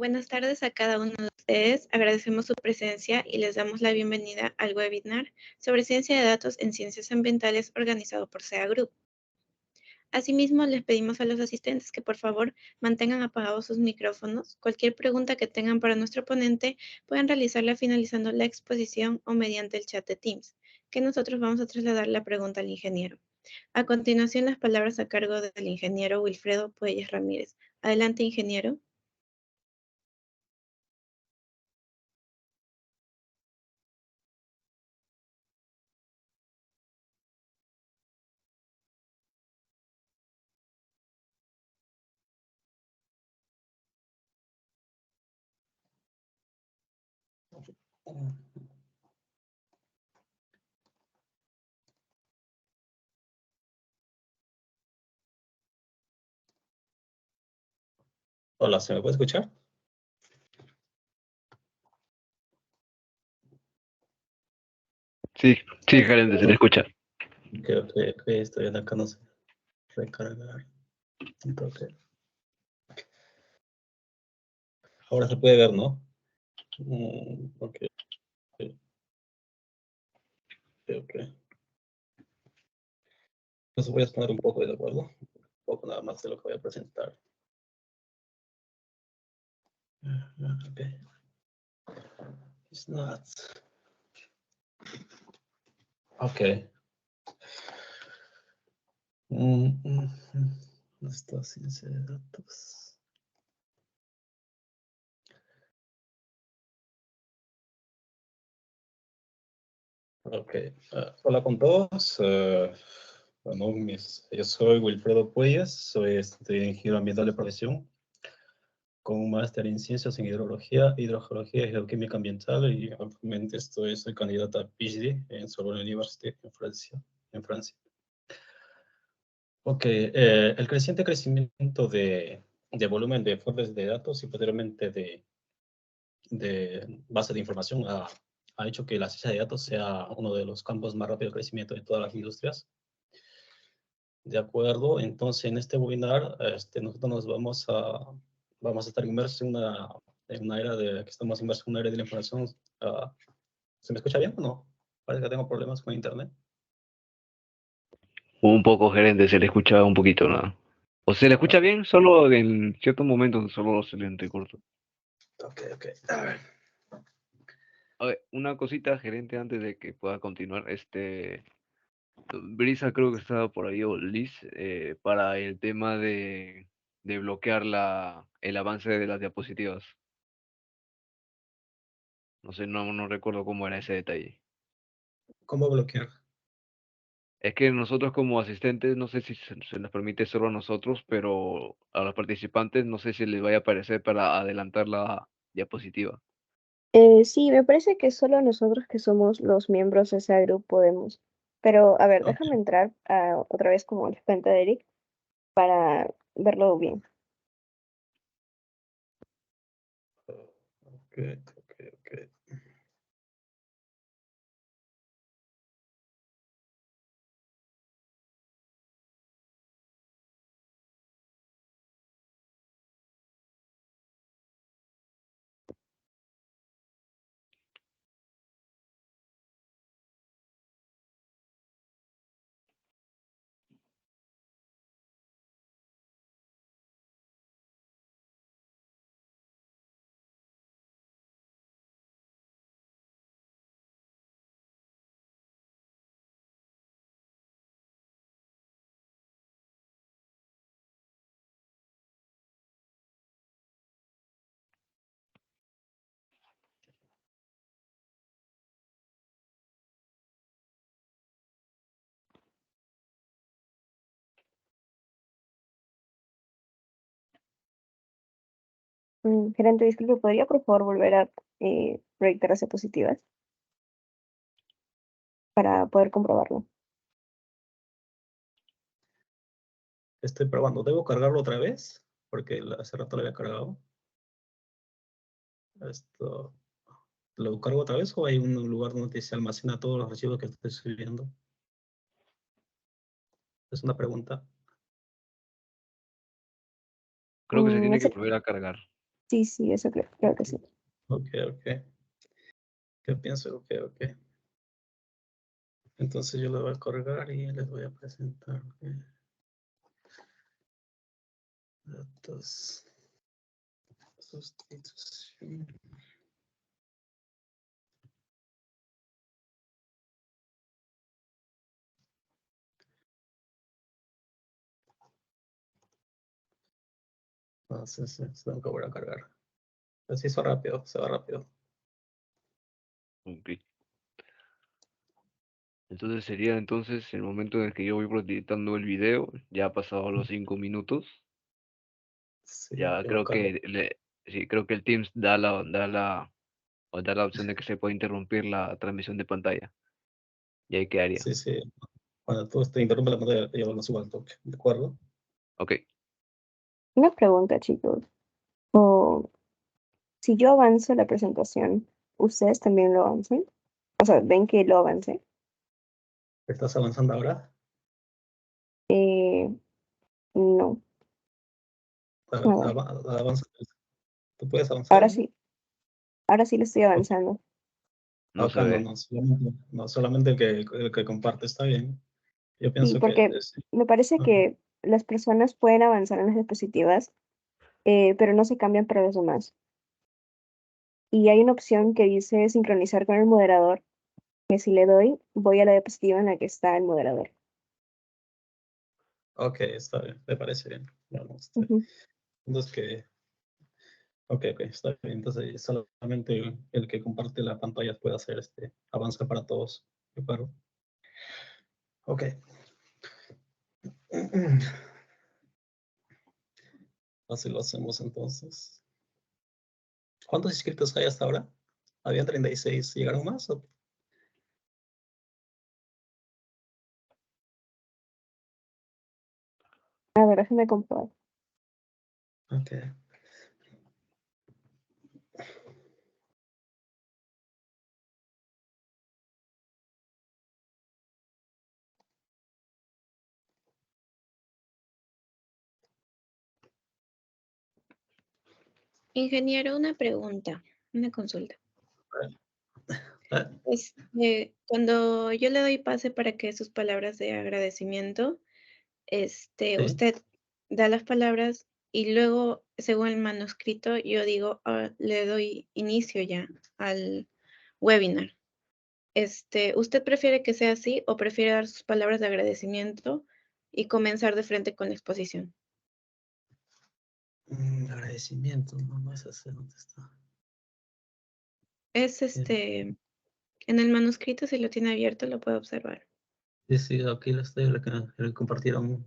Buenas tardes a cada uno de ustedes. Agradecemos su presencia y les damos la bienvenida al webinar sobre ciencia de datos en ciencias ambientales organizado por SEA Group. Asimismo, les pedimos a los asistentes que por favor mantengan apagados sus micrófonos. Cualquier pregunta que tengan para nuestro ponente pueden realizarla finalizando la exposición o mediante el chat de Teams, que nosotros vamos a trasladar la pregunta al ingeniero. A continuación, las palabras a cargo del ingeniero Wilfredo Puelles Ramírez. Adelante, ingeniero. Hola, ¿se me puede escuchar? Sí, gerente, se le escucha. Ok, estoy en acá, no sé. Recargar. Ok. Ahora se puede ver, ¿no? Ok. Entonces voy a exponer un poco, ¿de acuerdo? Un poco nada más de lo que voy a presentar. Ok. It's not. Ok. Esta ciencia de datos. Ok. Hola con todos. Bueno, yo soy Wilfredo Puelles, soy ingeniero ambiental de profesión, con un máster en ciencias en hidrología, hidrogeología y geoquímica ambiental, y actualmente soy candidato a PhD en Sorbonne University en Francia. Ok, el creciente crecimiento de volumen de fuentes de datos y posteriormente de base de información ha hecho que la ciencia de datos sea uno de los campos más rápido de crecimiento de todas las industrias. De acuerdo, entonces en este webinar nosotros vamos a estar inmersos en una era que estamos inmersos en una era de la información. ¿Se me escucha bien o no? Parece que tengo problemas con internet. Un poco, gerente, se le escucha un poquito, nada. O se le escucha bien, solo en ciertos momentos, solo se le entrecorta. Ok. A ver. A ver, una cosita, gerente, antes de que pueda continuar, Brisa creo que estaba por ahí, o Liz, para el tema de bloquear el avance de las diapositivas. No sé, no recuerdo cómo era ese detalle. ¿Cómo bloquear? Es que nosotros como asistentes, no sé si se nos permite solo a nosotros, pero a los participantes no sé si les vaya a aparecer para adelantar la diapositiva. Sí, me parece que solo nosotros que somos los miembros de ese grupo podemos. Pero, a ver, Ok. déjame entrar otra vez como les cuenta de Eric para verlo bien. Ok. Gerente, disculpe, ¿podría por favor volver a proyectar las diapositivas para poder comprobarlo? Estoy probando. ¿Debo cargarlo otra vez? Porque hace rato lo había cargado. ¿Lo cargo otra vez o hay un lugar donde se almacena todos los archivos que estoy subiendo? Es una pregunta. Creo que se tiene que Ese- volver a cargar. Sí, eso creo que sí. Ok. ¿Qué pienso? Ok. Entonces yo lo voy a cargar y les voy a presentar. Ok. Datos. Sustitución. Entonces, tengo que volver a cargar. Así se va rápido. Ok. Entonces sería entonces el momento en el que yo voy proyectando el video, ya ha pasado los 5 minutos. Sí, Ya yo lo creo cargo. que sí, creo que el Teams da la opción de que se pueda interrumpir la transmisión de pantalla. Y ahí quedaría. Sí. Cuando tú te interrumpe la pantalla, yo lo subo al toque. ¿De acuerdo? Ok. Una pregunta, chicos. O si yo avanzo la presentación, ¿ustedes también lo avanzan? O sea, ¿ven que lo avancé? ¿Estás avanzando ahora? Eh, no. A ver, Avanza. ¿Tú puedes avanzar ahora ahí? sí, ahora sí lo estoy Ok. avanzando. No se Acá no, ve. solamente el que comparte está bien. Yo Sí, pienso que porque me parece ajá. que las personas pueden avanzar en las diapositivas, pero no se cambian para los demás. Y hay una opción que dice sincronizar con el moderador, que si le doy, voy a la diapositiva en la que está el moderador. Ok, está bien, me parece bien. Vamos, Ujú. entonces ok, está bien. Entonces solamente el que comparte la pantalla puede hacer avance para todos. ¿De acuerdo? Ok. Así lo hacemos entonces. ¿Cuántos inscritos hay hasta ahora? Habían 36. ¿Llegaron más? A ver, déjame comprobar. Ok. Ingeniero, una pregunta, una consulta. Ah, Cuando yo le doy pase para que sus palabras de agradecimiento, sí. usted da las palabras y luego, según el manuscrito, yo digo, le doy inicio ya al webinar. ¿Usted prefiere que sea así o prefiere dar sus palabras de agradecimiento y comenzar de frente con la exposición? Agradecimiento, no es así, ¿dónde está? Es Bien. en el manuscrito, si lo tiene abierto, lo puede observar. Sí, aquí lo estoy, le compartieron,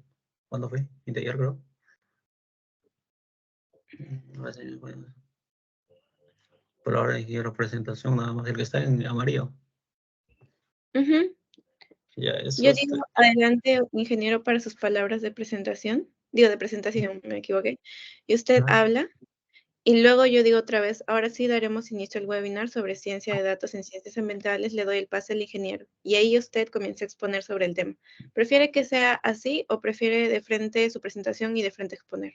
¿cuándo fue? De ayer, creo. A ver si me pueden- Por ahora quiero presentación, nada más el que está en amarillo. Ujú. Ya, eso Yo digo, adelante, ingeniero, para sus palabras de presentación. Digo, de presentación, me equivoqué. Y usted ah, habla. Y luego yo digo otra vez, ahora sí daremos inicio al webinar sobre ciencia de datos en ciencias ambientales. Le doy el pase al ingeniero. Y ahí usted comienza a exponer sobre el tema. ¿Prefiere que sea así o prefiere de frente su presentación y de frente exponer?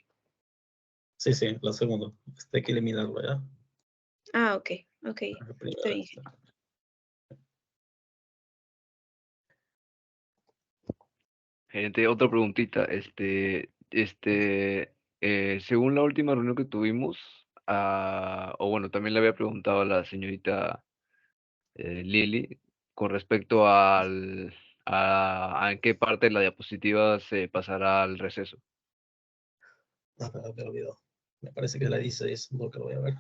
sí, lo segundo. Hay que eliminarlo, ¿ya? Ah, ok, La está primera, bien. Gente, otra preguntita. Según la última reunión que tuvimos, o bueno, también le había preguntado a la señorita Lili con respecto a en qué parte de la diapositiva se pasará al receso. me olvidó. Me parece que la 16, lo que voy a ver.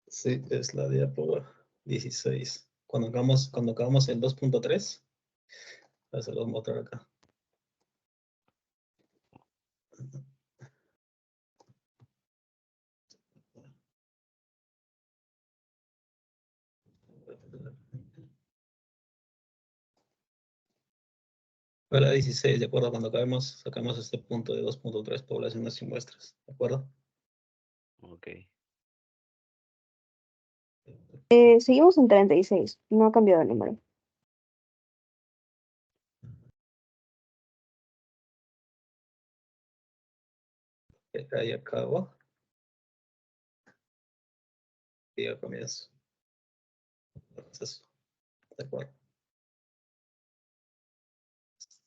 Sí, es la diapositiva 16. Cuando acabamos el 2.3, se lo voy a mostrar acá. Fue la 16, ¿de acuerdo? Cuando sacamos este punto de 2.3, poblaciones y muestras, ¿de acuerdo? Ok. Seguimos en 36, no ha cambiado el número. ahí acabo. Y ya comienzo. Entonces, de acuerdo.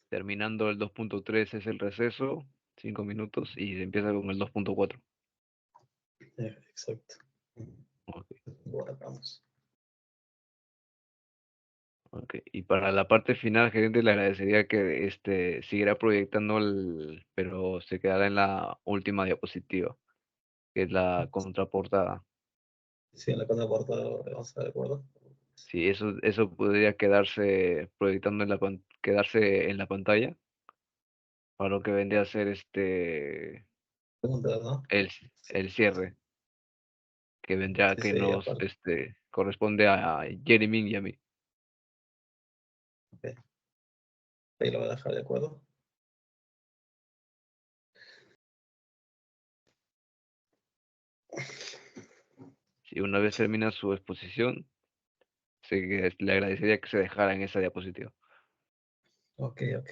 Terminando el 2.3 es el receso, 5 minutos, y se empieza con el 2.4. Exacto. Ok, Ahora vamos. ok. Y para la parte final, gerente, le agradecería que siguiera proyectando pero se quedara en la última diapositiva, que es la contraportada. Sí, en la contraportada vamos a estar de acuerdo. Sí, eso podría quedarse proyectando quedarse en la pantalla, para lo que vendría a ser Preguntas, ¿no? el cierre, que vendrá, Sí, que sí, nos aparte. corresponde a Jeremy y a mí. Ok. Ahí lo voy a dejar de acuerdo. Si una vez termina su exposición, le agradecería que se dejara en esa diapositiva. Ok, ok.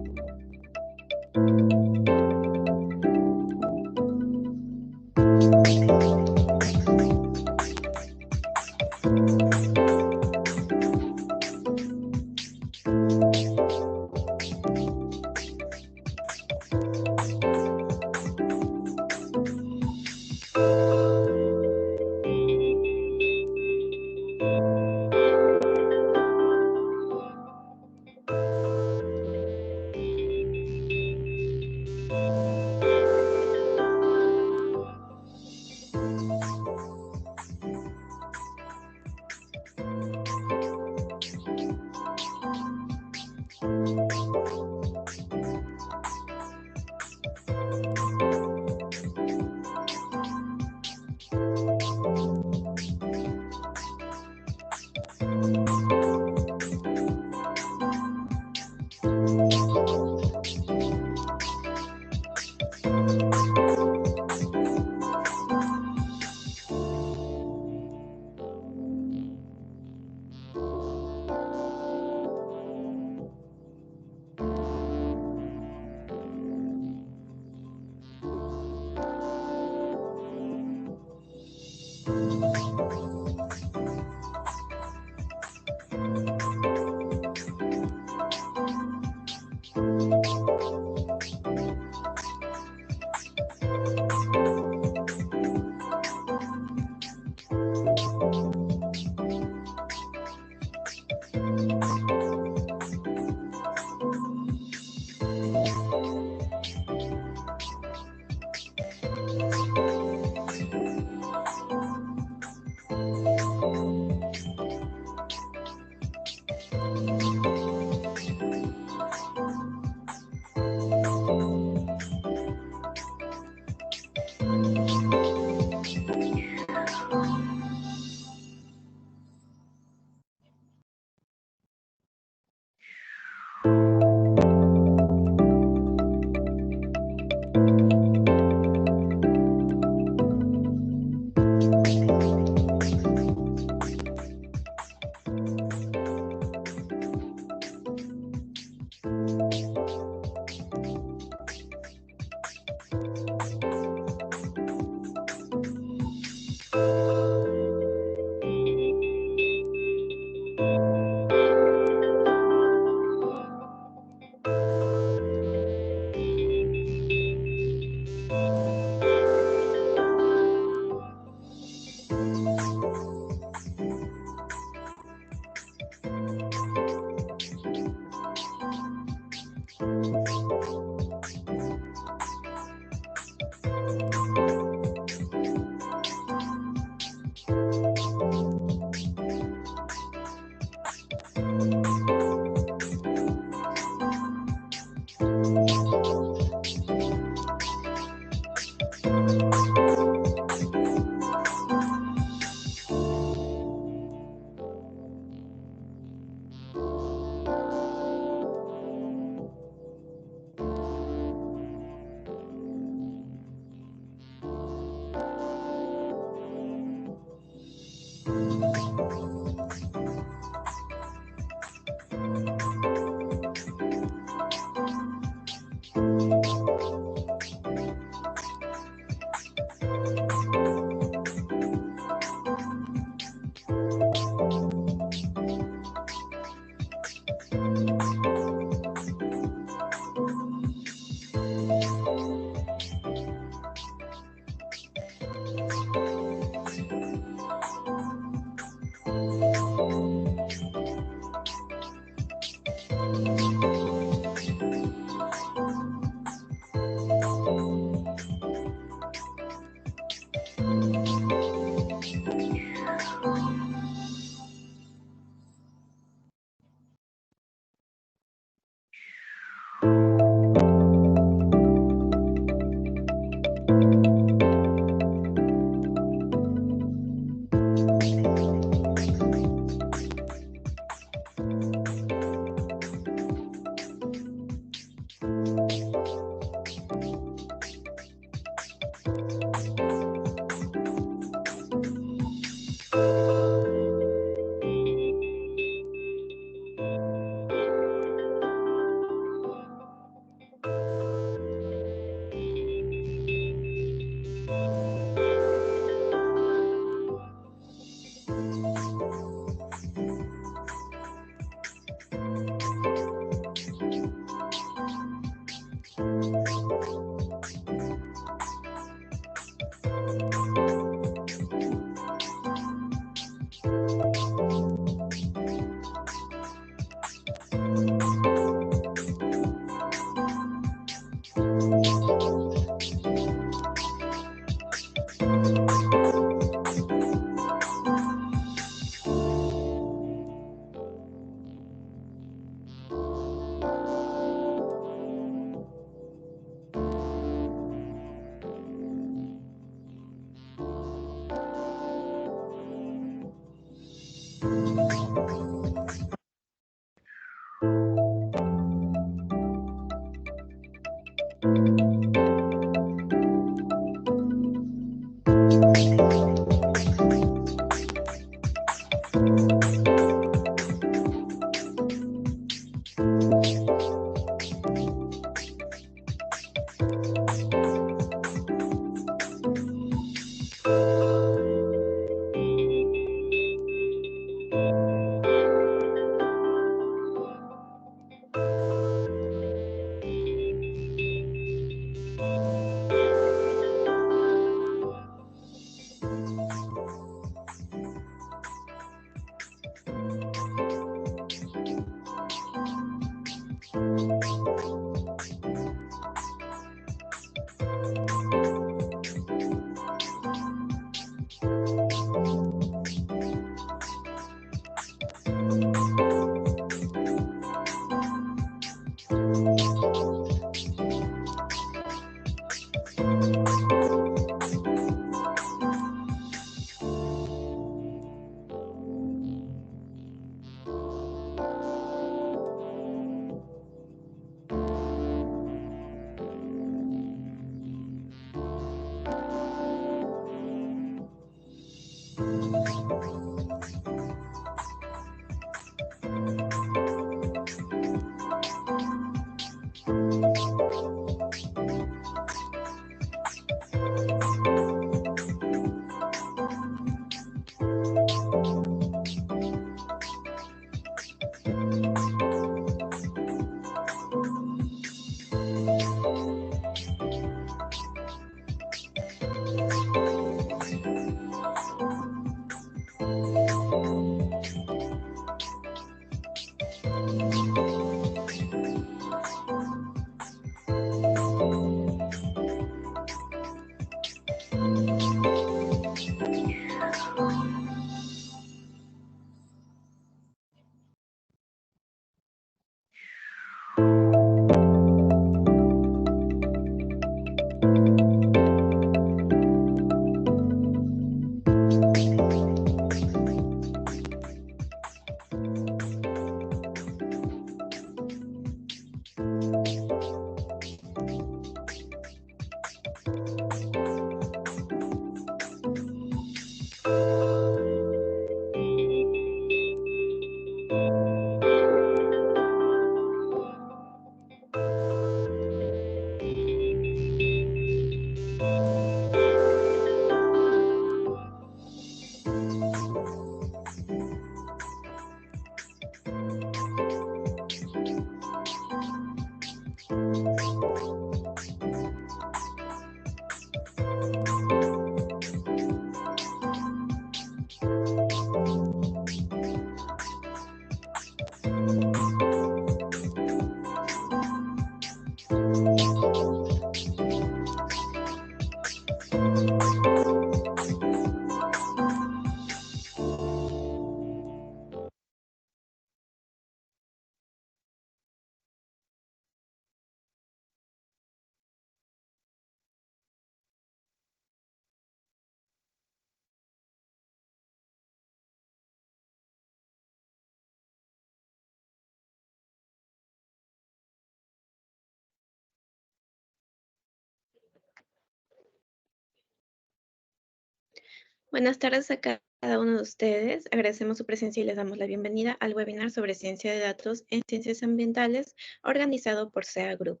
Buenas tardes a cada uno de ustedes. Agradecemos su presencia y les damos la bienvenida al webinar sobre ciencia de datos en ciencias ambientales organizado por SEA Group.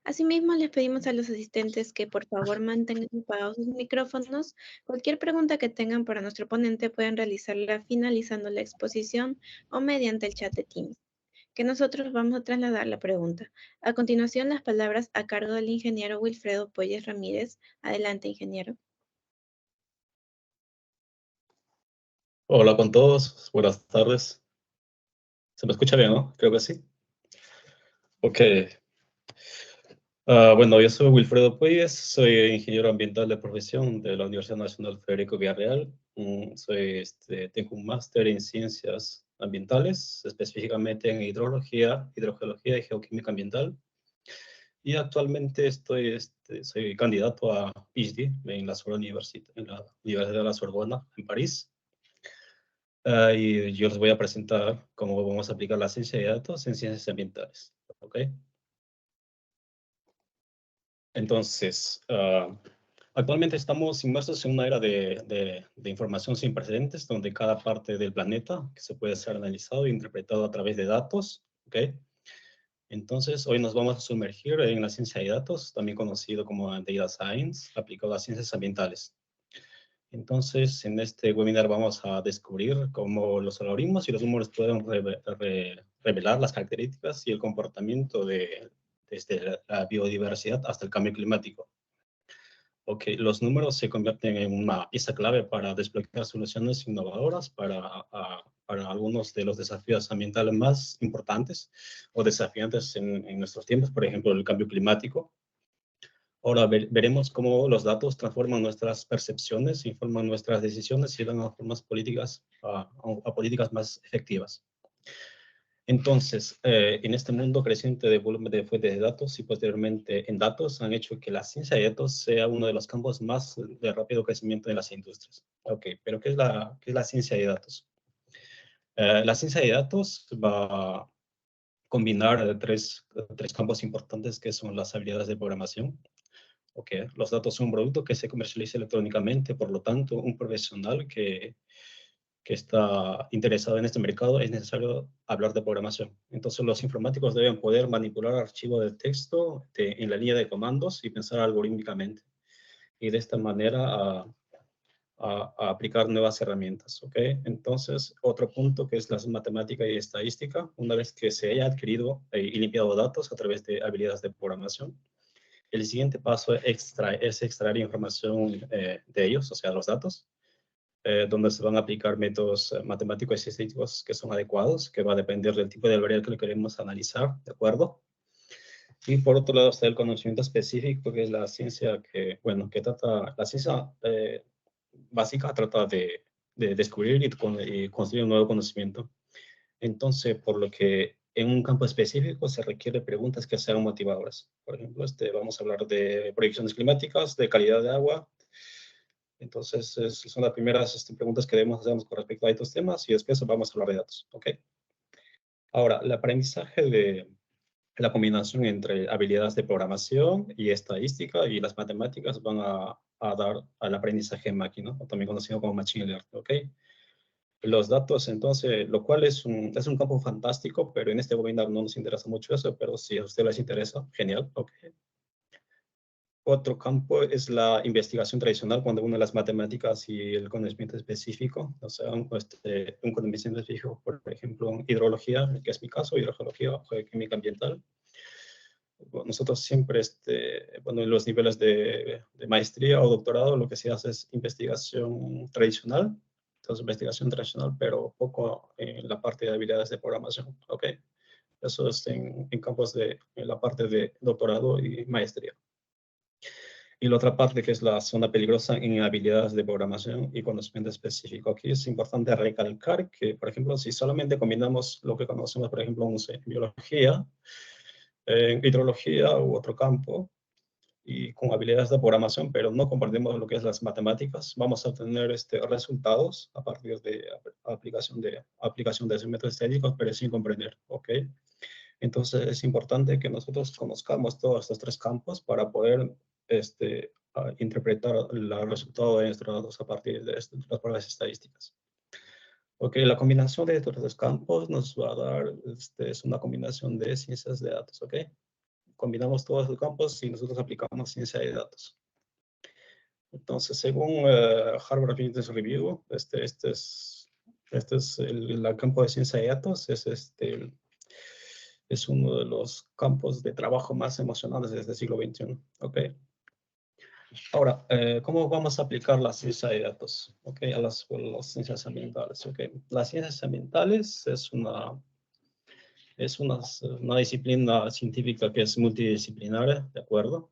Asimismo, les pedimos a los asistentes que por favor mantengan apagados sus micrófonos. Cualquier pregunta que tengan para nuestro ponente pueden realizarla finalizando la exposición o mediante el chat de Teams, que nosotros vamos a trasladar la pregunta. A continuación, las palabras a cargo del ingeniero Wilfredo Puelles Ramírez. Adelante, ingeniero. Hola con todos, buenas tardes. ¿Se me escucha bien, no? Creo que sí. Ok. Bueno, yo soy Wilfredo Puelles, soy ingeniero ambiental de profesión de la Universidad Nacional Federico Villarreal. Tengo un máster en ciencias ambientales, específicamente en hidrología, hidrogeología y geoquímica ambiental. Y actualmente soy candidato a PhD en la Universidad de la Sorbona, en París. Y yo les voy a presentar cómo vamos a aplicar la ciencia de datos en ciencias ambientales. ¿Ok? Entonces, actualmente estamos inmersos en una era de información sin precedentes, donde cada parte del planeta que se puede ser analizado e interpretado a través de datos. ¿Ok? Entonces, hoy nos vamos a sumergir en la ciencia de datos, también conocido como Data Science, aplicado a ciencias ambientales. Entonces, en este webinar vamos a descubrir cómo los algoritmos y los números pueden revelar las características y el comportamiento desde la biodiversidad hasta el cambio climático. Ok, los números se convierten en una pieza clave para desbloquear soluciones innovadoras para algunos de los desafíos ambientales más importantes o desafiantes en nuestros tiempos, por ejemplo, el cambio climático. Ahora veremos cómo los datos transforman nuestras percepciones, informan nuestras decisiones y dan a formas políticas, a políticas más efectivas. Entonces, en este mundo creciente de volumen de fuentes de datos y posteriormente en datos han hecho que la ciencia de datos sea uno de los campos más de rápido crecimiento en las industrias. Ok, pero ¿qué es la ciencia de datos? La ciencia de datos va a combinar tres campos importantes que son las habilidades de programación. Okay. Los datos son un producto que se comercializa electrónicamente, por lo tanto, un profesional que está interesado en este mercado es necesario hablar de programación. Entonces, los informáticos deben poder manipular archivos de texto en la línea de comandos y pensar algorítmicamente. Y de esta manera a aplicar nuevas herramientas. ¿Okay? Entonces, otro punto que es la matemática y estadística, una vez que se haya adquirido y limpiado datos a través de habilidades de programación, el siguiente paso es extraer información de ellos, o sea, los datos, donde se van a aplicar métodos matemáticos y estadísticos que son adecuados, que va a depender del tipo de variable que queremos analizar, ¿de acuerdo? Y por otro lado está el conocimiento específico, que es la ciencia la ciencia básica trata de descubrir y construir un nuevo conocimiento. Entonces, por lo que en un campo específico se requiere preguntas que sean motivadoras. Por ejemplo, vamos a hablar de proyecciones climáticas, de calidad de agua. Entonces, son las primeras preguntas que debemos hacernos con respecto a estos temas y después vamos a hablar de datos. ¿Ok? Ahora, el aprendizaje de la combinación entre habilidades de programación y estadística y las matemáticas van a dar al aprendizaje en máquina, o también conocido como machine learning. ¿Ok? Los datos, entonces, lo cual es un campo fantástico, pero en este webinar no nos interesa mucho eso, pero si a usted les interesa, genial, ok. Otro campo es la investigación tradicional, cuando une las matemáticas y el conocimiento específico, o sea, un conocimiento específico, por ejemplo, hidrología, que es mi caso, hidrogeología, geoquímica ambiental. Nosotros siempre, en los niveles de maestría o doctorado, lo que se hace es investigación tradicional, entonces investigación tradicional, pero poco en la parte de habilidades de programación, ¿ok? Eso es en campos en la parte de doctorado y maestría. Y la otra parte que es la zona peligrosa en habilidades de programación y conocimiento específico. Aquí es importante recalcar que, por ejemplo, si solamente combinamos lo que conocemos, por ejemplo, en biología, en hidrología u otro campo, y con habilidades de programación, pero no comprendemos lo que es las matemáticas, vamos a obtener resultados a partir de aplicación de esos métodos técnicos, pero sin comprender, ¿ok? Entonces es importante que nosotros conozcamos todos estos tres campos para poder interpretar el resultado de nuestros datos a partir de las pruebas estadísticas. Ok, la combinación de estos tres campos nos va a dar, es una combinación de ciencias de datos, ¿ok? Combinamos todos los campos y nosotros aplicamos ciencia de datos. Entonces, según Harvard Business Review, este es el campo de ciencia de datos, es uno de los campos de trabajo más emocionantes desde el siglo XXI. Okay. Ahora, ¿cómo vamos a aplicar la ciencia de datos? Okay, a las ciencias ambientales. Okay. Las ciencias ambientales es una Es una disciplina científica que es multidisciplinaria, ¿de acuerdo?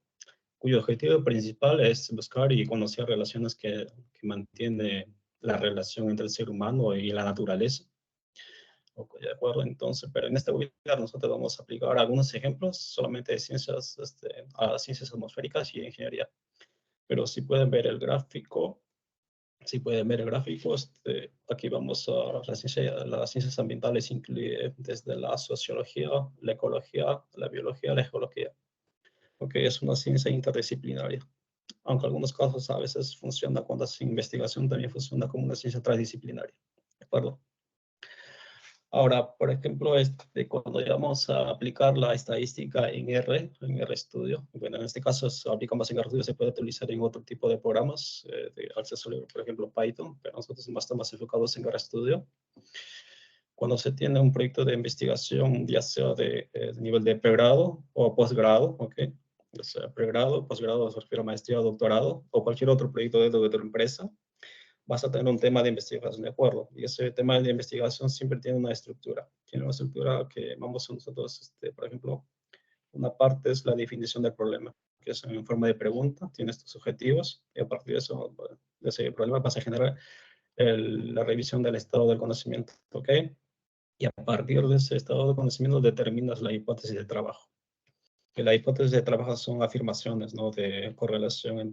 Cuyo objetivo principal es buscar y conocer relaciones que mantienen la relación entre el ser humano y la naturaleza. Ok, de acuerdo, entonces, pero en este webinar nosotros vamos a aplicar algunos ejemplos solamente de ciencias, a ciencias atmosféricas y ingeniería. Pero si pueden ver el gráfico, aquí vamos a las ciencias ambientales, incluye desde la sociología, la ecología, la biología, la geología. Ok, es una ciencia interdisciplinaria. Aunque en algunos casos a veces funciona cuando hace investigación, también funciona como una ciencia transdisciplinaria. ¿De acuerdo? Ahora, por ejemplo, cuando vamos a aplicar la estadística en RStudio, bueno, en este caso se aplica más en RStudio, se puede utilizar en otro tipo de programas de acceso libre, por ejemplo, Python, pero nosotros estamos más enfocados en RStudio. Cuando se tiene un proyecto de investigación, ya sea de nivel de pregrado o posgrado, ¿ok? O sea, pregrado, posgrado, se refiere a maestría o doctorado, o cualquier otro proyecto de otra empresa, vas a tener un tema de investigación, ¿de acuerdo? Y ese tema de investigación siempre tiene una estructura. Tiene una estructura que vamos a nosotros, por ejemplo, una parte es la definición del problema, que es en forma de pregunta, tienes tus objetivos, y a partir de eso, de ese problema vas a generar la revisión del estado del conocimiento, ¿ok? Y a partir de ese estado de conocimiento determinas la hipótesis de trabajo. Que la hipótesis de trabajo son afirmaciones, ¿no? De correlación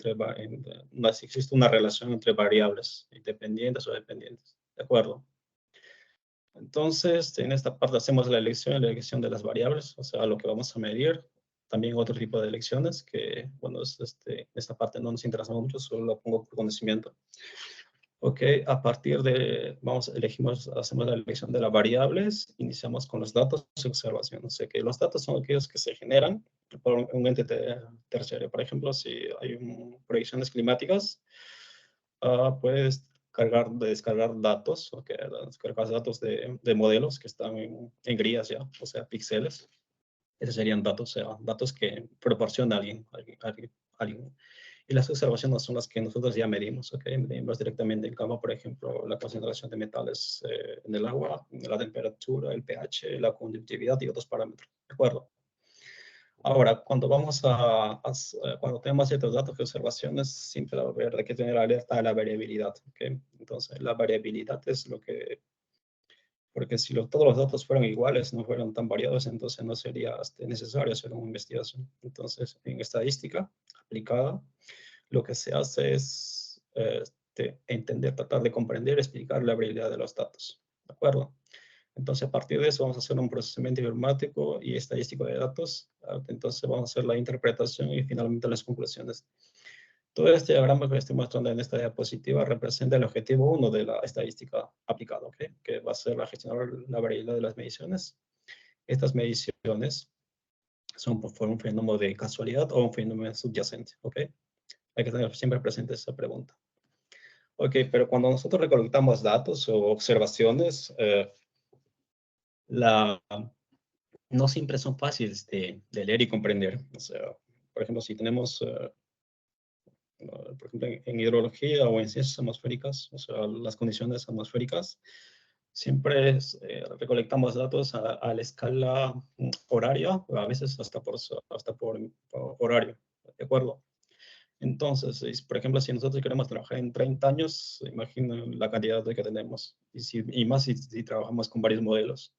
no si existe una relación entre variables independientes o dependientes, ¿de acuerdo? Entonces, en esta parte hacemos la elección de las variables, o sea, lo que vamos a medir. También otro tipo de elecciones que, bueno, esta parte no nos interesa mucho, solo lo pongo por conocimiento. Ok, a partir de, hacemos la elección de las variables, iniciamos con los datos de observación. O sea que los datos son aquellos que se generan por un ente terciario. Por ejemplo, si hay proyecciones climáticas, puedes descargar datos, okay, descargar datos de modelos que están en grías ya, o sea, píxeles. Esos serían datos, o sea, datos que proporciona alguien. Y las observaciones son las que nosotros ya medimos, ¿ok? Medimos directamente en campo, por ejemplo, la concentración de metales en el agua, la temperatura, el pH, la conductividad y otros parámetros, ¿de acuerdo? Ahora, cuando tenemos ciertos datos de observaciones, siempre va a haber que tener alerta a la variabilidad, ¿ok? Entonces, la variabilidad es lo que porque si todos los datos fueran iguales, no fueran tan variados, entonces no sería necesario hacer una investigación. Entonces, en estadística aplicada, lo que se hace es entender, tratar de comprender, explicar la variabilidad de los datos. ¿De acuerdo? Entonces, a partir de eso, vamos a hacer un procesamiento informático y estadístico de datos. Entonces, vamos a hacer la interpretación y finalmente las conclusiones. Todo este diagrama que estoy mostrando en esta diapositiva representa el objetivo 1 de la estadística aplicada, ¿ok? Que va a ser gestionar la variabilidad de las mediciones. Estas mediciones son por un fenómeno de casualidad o un fenómeno subyacente, ¿ok? Hay que tener siempre presente esa pregunta. Ok, pero cuando nosotros recolectamos datos o observaciones, no siempre son fáciles de leer y comprender. O sea, por ejemplo, si tenemos por ejemplo, en hidrología o en ciencias atmosféricas, o sea, las condiciones atmosféricas, siempre recolectamos datos a la escala horaria, a veces hasta por horario, ¿de acuerdo? Entonces, por ejemplo, si nosotros queremos trabajar en 30 años, imaginen la cantidad de que tenemos, y más si trabajamos con varios modelos.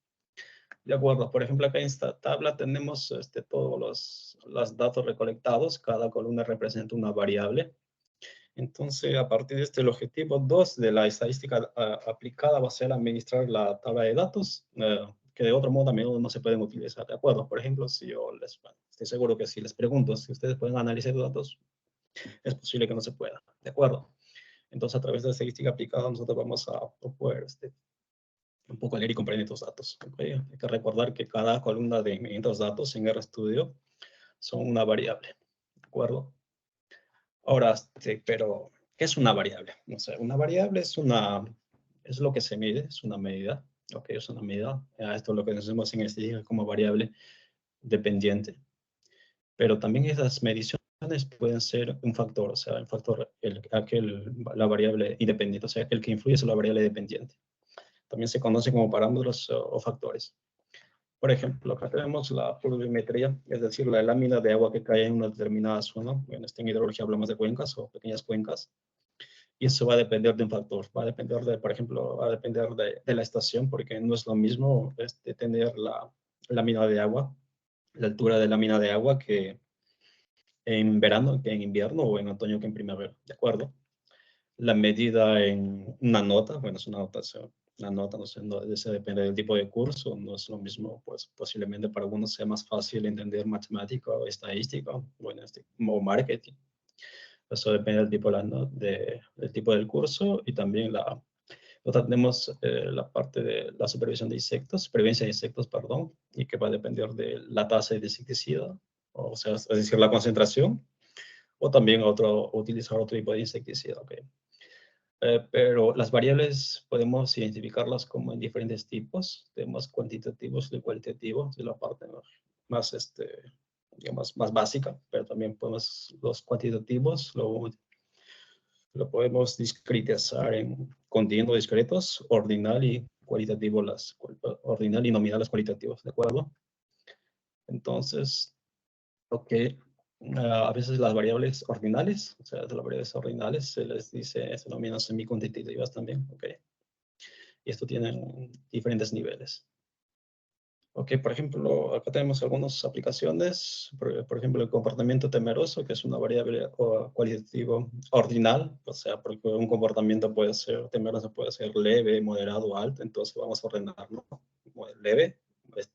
De acuerdo, por ejemplo, acá en esta tabla tenemos todos los datos recolectados, cada columna representa una variable. Entonces, a partir de el objetivo 2 de la estadística aplicada va a ser administrar la tabla de datos, que de otro modo también no se pueden utilizar, ¿de acuerdo? Por ejemplo, si yo estoy seguro que si les pregunto si ustedes pueden analizar los datos, es posible que no se pueda, ¿de acuerdo? Entonces, a través de la estadística aplicada, nosotros vamos a poder un poco leer y comprender estos datos, ¿okay? Hay que recordar que cada columna de estos datos en RStudio son una variable, ¿de acuerdo? Ahora, pero, ¿qué es una variable? No sé, una variable es lo que se mide, es una medida, ¿ok? Es una medida. Esto es lo que conocemos en estadística como variable dependiente. Pero también esas mediciones pueden ser un factor, o sea, el factor, la variable independiente, o sea, el que influye sobre la variable dependiente. También se conoce como parámetros o factores. Por ejemplo, acá tenemos la pluviometría, es decir, la lámina de agua que cae en una determinada zona. En hidrología hablamos de cuencas o pequeñas cuencas. Y eso va a depender de un factor. Va a depender de, por ejemplo, va a depender de la estación, porque no es lo mismo tener la lámina de agua, la altura de la lámina de agua que en verano, que en invierno, o en otoño que en primavera, ¿de acuerdo? La medida en una nota, bueno, es una notación, una nota, no sé, no, eso depende del tipo de curso, no es lo mismo, pues posiblemente para algunos sea más fácil entender matemática o estadística, bueno, o marketing. Eso depende del tipo, del tipo del curso y también tenemos la parte de la supervisión de insectos, prevencia de insectos, perdón, y que va a depender de la tasa de insecticida, o sea, es decir, la concentración, o también utilizar otro tipo de insecticida, ¿ok? Pero las variables podemos identificarlas como en diferentes tipos, temas cuantitativos y cualitativos, de la parte más, digamos, más básica, pero también podemos, los cuantitativos lo podemos discretizar en continuos discretos, ordinal y cualitativo, ordinal y nominales cualitativos, ¿de acuerdo? Entonces, ok, a veces las variables ordinales, o sea, las variables ordinales se les dice, se denominan semi-cuantitativas también, ok. Y esto tiene diferentes niveles. Ok, por ejemplo, acá tenemos algunas aplicaciones, por ejemplo, el comportamiento temeroso, que es una variable cualitativa ordinal, o sea, porque un comportamiento puede ser temeroso, puede ser leve, moderado, alto, entonces vamos a ordenarlo, leve,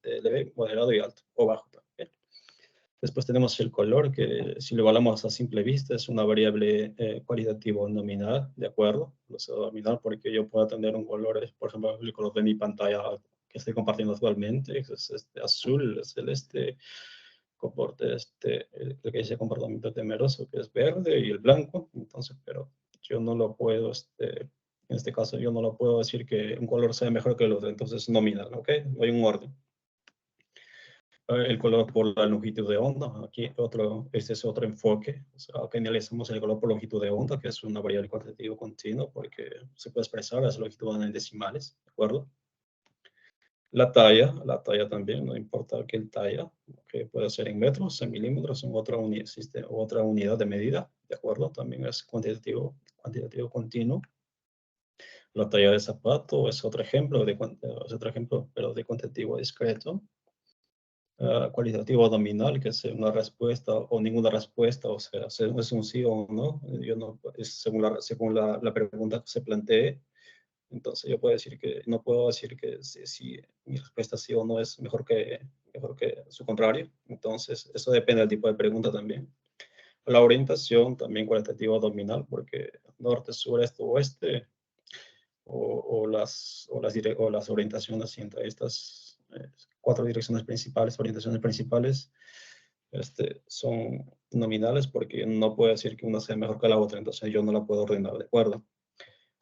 leve, moderado y alto, o bajo también. Después tenemos el color, que si lo evaluamos a simple vista es una variable cualitativa nominal, ¿de acuerdo? Lo sé nominal porque yo puedo tener un color, por ejemplo, el color de mi pantalla que estoy compartiendo actualmente, es azul, celeste, el que dice comportamiento temeroso, que es verde, y el blanco. Entonces, pero yo no lo puedo, en este caso, yo no lo puedo decir que un color sea mejor que el otro, entonces nominal, ¿ok? No hay un orden. El color por la longitud de onda, aquí este es otro enfoque, o sea, aquí analizamos el color por longitud de onda, que es una variable cuantitativa continua, porque se puede expresar las longitudes en decimales, ¿de acuerdo? La talla también, no importa qué talla, que puede ser en metros, en milímetros, en existe otra unidad de medida, ¿de acuerdo? También es cuantitativo continuo. La talla de zapato es otro ejemplo, pero de cuantitativo discreto. Cualitativo nominal, que es una respuesta o ninguna respuesta, o sea, es un sí o un no, es según la pregunta que se plantee. Entonces yo puedo decir que, no puedo decir que si mi respuesta sí o no es mejor que su contrario. Entonces eso depende del tipo de pregunta también. La orientación también cualitativa nominal, porque norte, sur, este, oeste, o las orientaciones entre estas 4 direcciones principales, orientaciones principales, son nominales porque no puedo decir que una sea mejor que la otra, entonces yo no la puedo ordenar, ¿de acuerdo?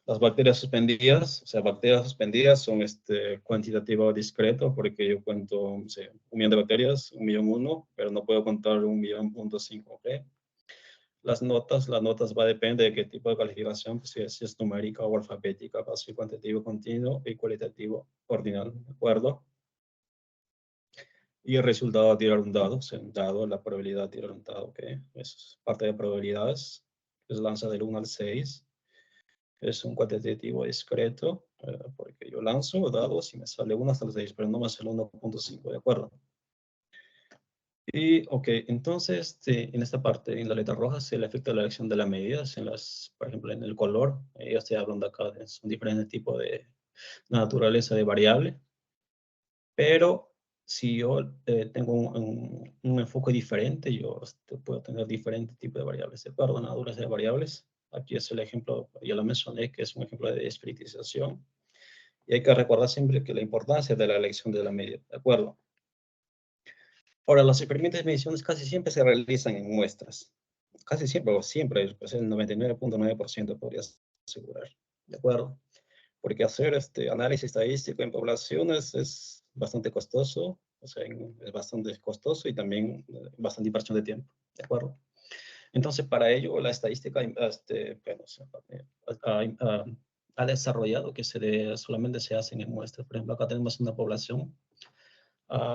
Las bacterias suspendidas, o sea, bacterias suspendidas son cuantitativo discreto porque yo cuento, o sea, 1.000.000 de bacterias, 1.000.001, pero no puedo contar 1.000.000.5, ¿ok? Las notas va a depender de qué tipo de calificación, pues si es numérica o alfabética, va a ser cuantitativo continuo y cualitativo ordinal, ¿de acuerdo? Y el resultado de tirar un dado, o sea, un dado, la probabilidad de tirar un dado, que es parte de probabilidades, es lanza del 1 al 6, es un cuantitativo discreto, porque yo lanzo dados y me sale 1 hasta el 6, pero no me sale 1.5, ¿de acuerdo? Y, ok, entonces, en esta parte, en la letra roja, se le afecta la elección de las medidas, por ejemplo, en el color, ya estoy hablando acá, son diferentes tipos de naturaleza de variable, pero si yo tengo un enfoque diferente, yo puedo tener diferentes tipos de variables, ¿de acuerdo? Naturaleza de variables, aquí es el ejemplo, ya lo mencioné, que es un ejemplo de discretización, y hay que recordar siempre que la importancia de la elección de la media, ¿de acuerdo? Ahora, los experimentos de mediciones casi siempre se realizan en muestras. Casi siempre, o siempre, pues el 99.9% podría asegurar. ¿De acuerdo? Porque hacer análisis estadístico en poblaciones es bastante costoso, o sea, es bastante costoso y también bastante inversión de tiempo. ¿De acuerdo? Entonces, para ello, la estadística ha desarrollado que solamente se hacen en muestras. Por ejemplo, acá tenemos una población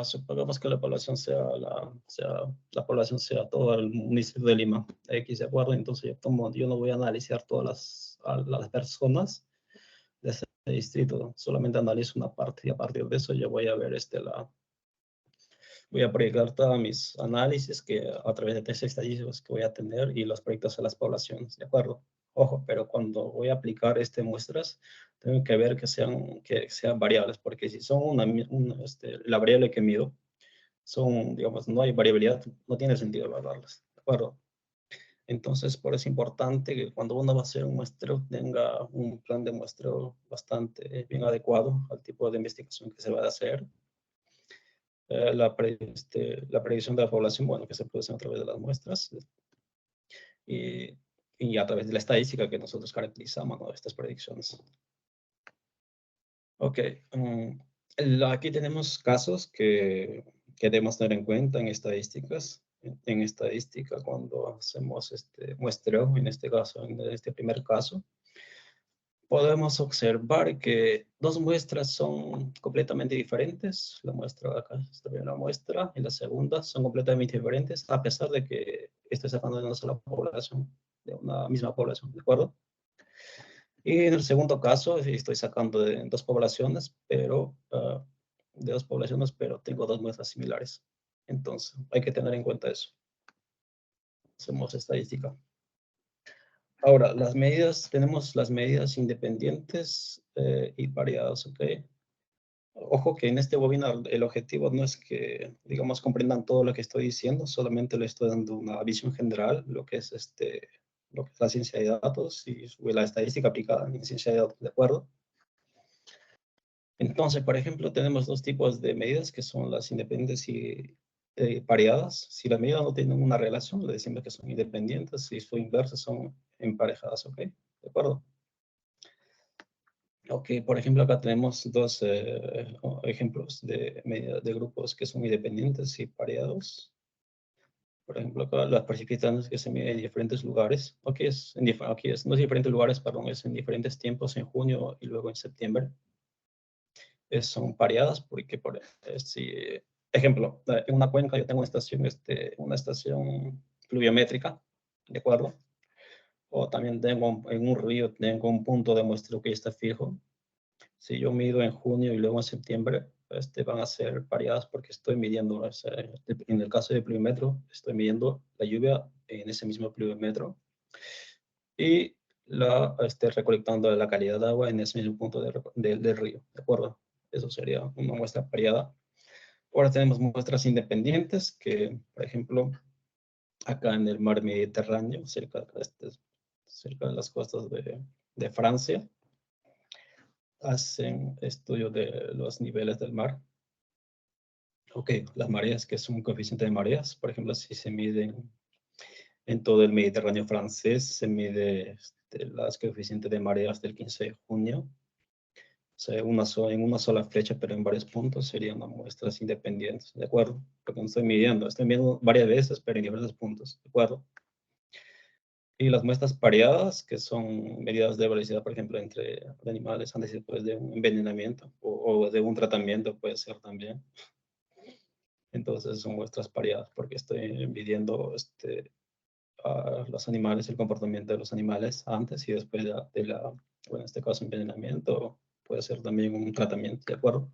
Supongamos que la población la población sea todo el municipio de Lima, X, ¿de acuerdo? Entonces yo no voy a analizar todas las personas de ese distrito, solamente analizo una parte y a partir de eso yo voy a ver voy a proyectar todos mis análisis a través de test estadísticos que voy a tener y los proyectos a las poblaciones, ¿de acuerdo? Ojo, pero cuando voy a aplicar muestras, tengo que ver que sean variables, porque si son la variable que mido, digamos, no hay variabilidad, no tiene sentido evaluarlas, ¿de acuerdo? Entonces, por eso es importante que cuando uno va a hacer un muestreo, tenga un plan de muestreo bastante bien adecuado al tipo de investigación que se va a hacer. La predicción de la población, bueno, que se produce a través de las muestras y a través de la estadística que nosotros caracterizamos, ¿no? Estas predicciones. Ok, aquí tenemos casos que debemos tener en cuenta en estadísticas. En estadística, cuando hacemos este muestreo, en este caso, en este primer caso, podemos observar que dos muestras son completamente diferentes. La muestra acá, esta primera muestra, y la segunda son completamente diferentes, a pesar de que estoy sacando de una sola población, de una misma población, ¿de acuerdo? Y en el segundo caso, estoy sacando de dos poblaciones, pero tengo dos muestras similares. Entonces, hay que tener en cuenta eso. Hacemos estadística. Ahora, tenemos las medidas independientes y variadas, ¿ok? Ojo que en este webinar el objetivo no es que, digamos, comprendan todo lo que estoy diciendo, solamente le estoy dando una visión general, lo que es la ciencia de datos y la estadística aplicada en ciencia de datos, ¿de acuerdo? Entonces, por ejemplo, tenemos dos tipos de medidas que son las independientes y variadas. Si las medidas no tienen una relación, le decimos que son independientes. Si su inversa son emparejadas, ¿ok? ¿De acuerdo? Ok, por ejemplo, acá tenemos dos ejemplos de medidas de grupos que son independientes y variados. Por ejemplo, acá las precipitaciones que se miden en diferentes lugares. No es en diferentes lugares, perdón, es en diferentes tiempos, en junio y luego en septiembre. Son variadas porque, ejemplo, en una cuenca yo tengo una estación pluviométrica, ¿de acuerdo? O también en un río tengo un punto de muestreo que está fijo. Si yo mido en junio y luego en septiembre, van a ser variadas porque estoy midiendo, en el caso de pluviometro, estoy midiendo la lluvia en ese mismo pluviometro y recolectando la calidad de agua en ese mismo punto del río, ¿de acuerdo? Eso sería una muestra variada. Ahora tenemos muestras independientes que, por ejemplo, acá en el mar Mediterráneo, cerca de las costas de Francia, hacen estudio de los niveles del mar. Ok, las mareas, que es un coeficiente de mareas, por ejemplo, si se miden en todo el Mediterráneo francés, se mide las coeficientes de mareas del 15 de junio. O sea, en una sola flecha, pero en varios puntos, serían muestras independientes, ¿de acuerdo? Porque no estoy midiendo varias veces, pero en diferentes puntos, ¿de acuerdo? Y las muestras pareadas, que son medidas de velocidad, por ejemplo, entre animales antes y después de un envenenamiento o de un tratamiento, puede ser también. Entonces son muestras pareadas porque estoy midiendo a los animales, el comportamiento de los animales antes y después bueno, en este caso envenenamiento, puede ser también un tratamiento, ¿de acuerdo?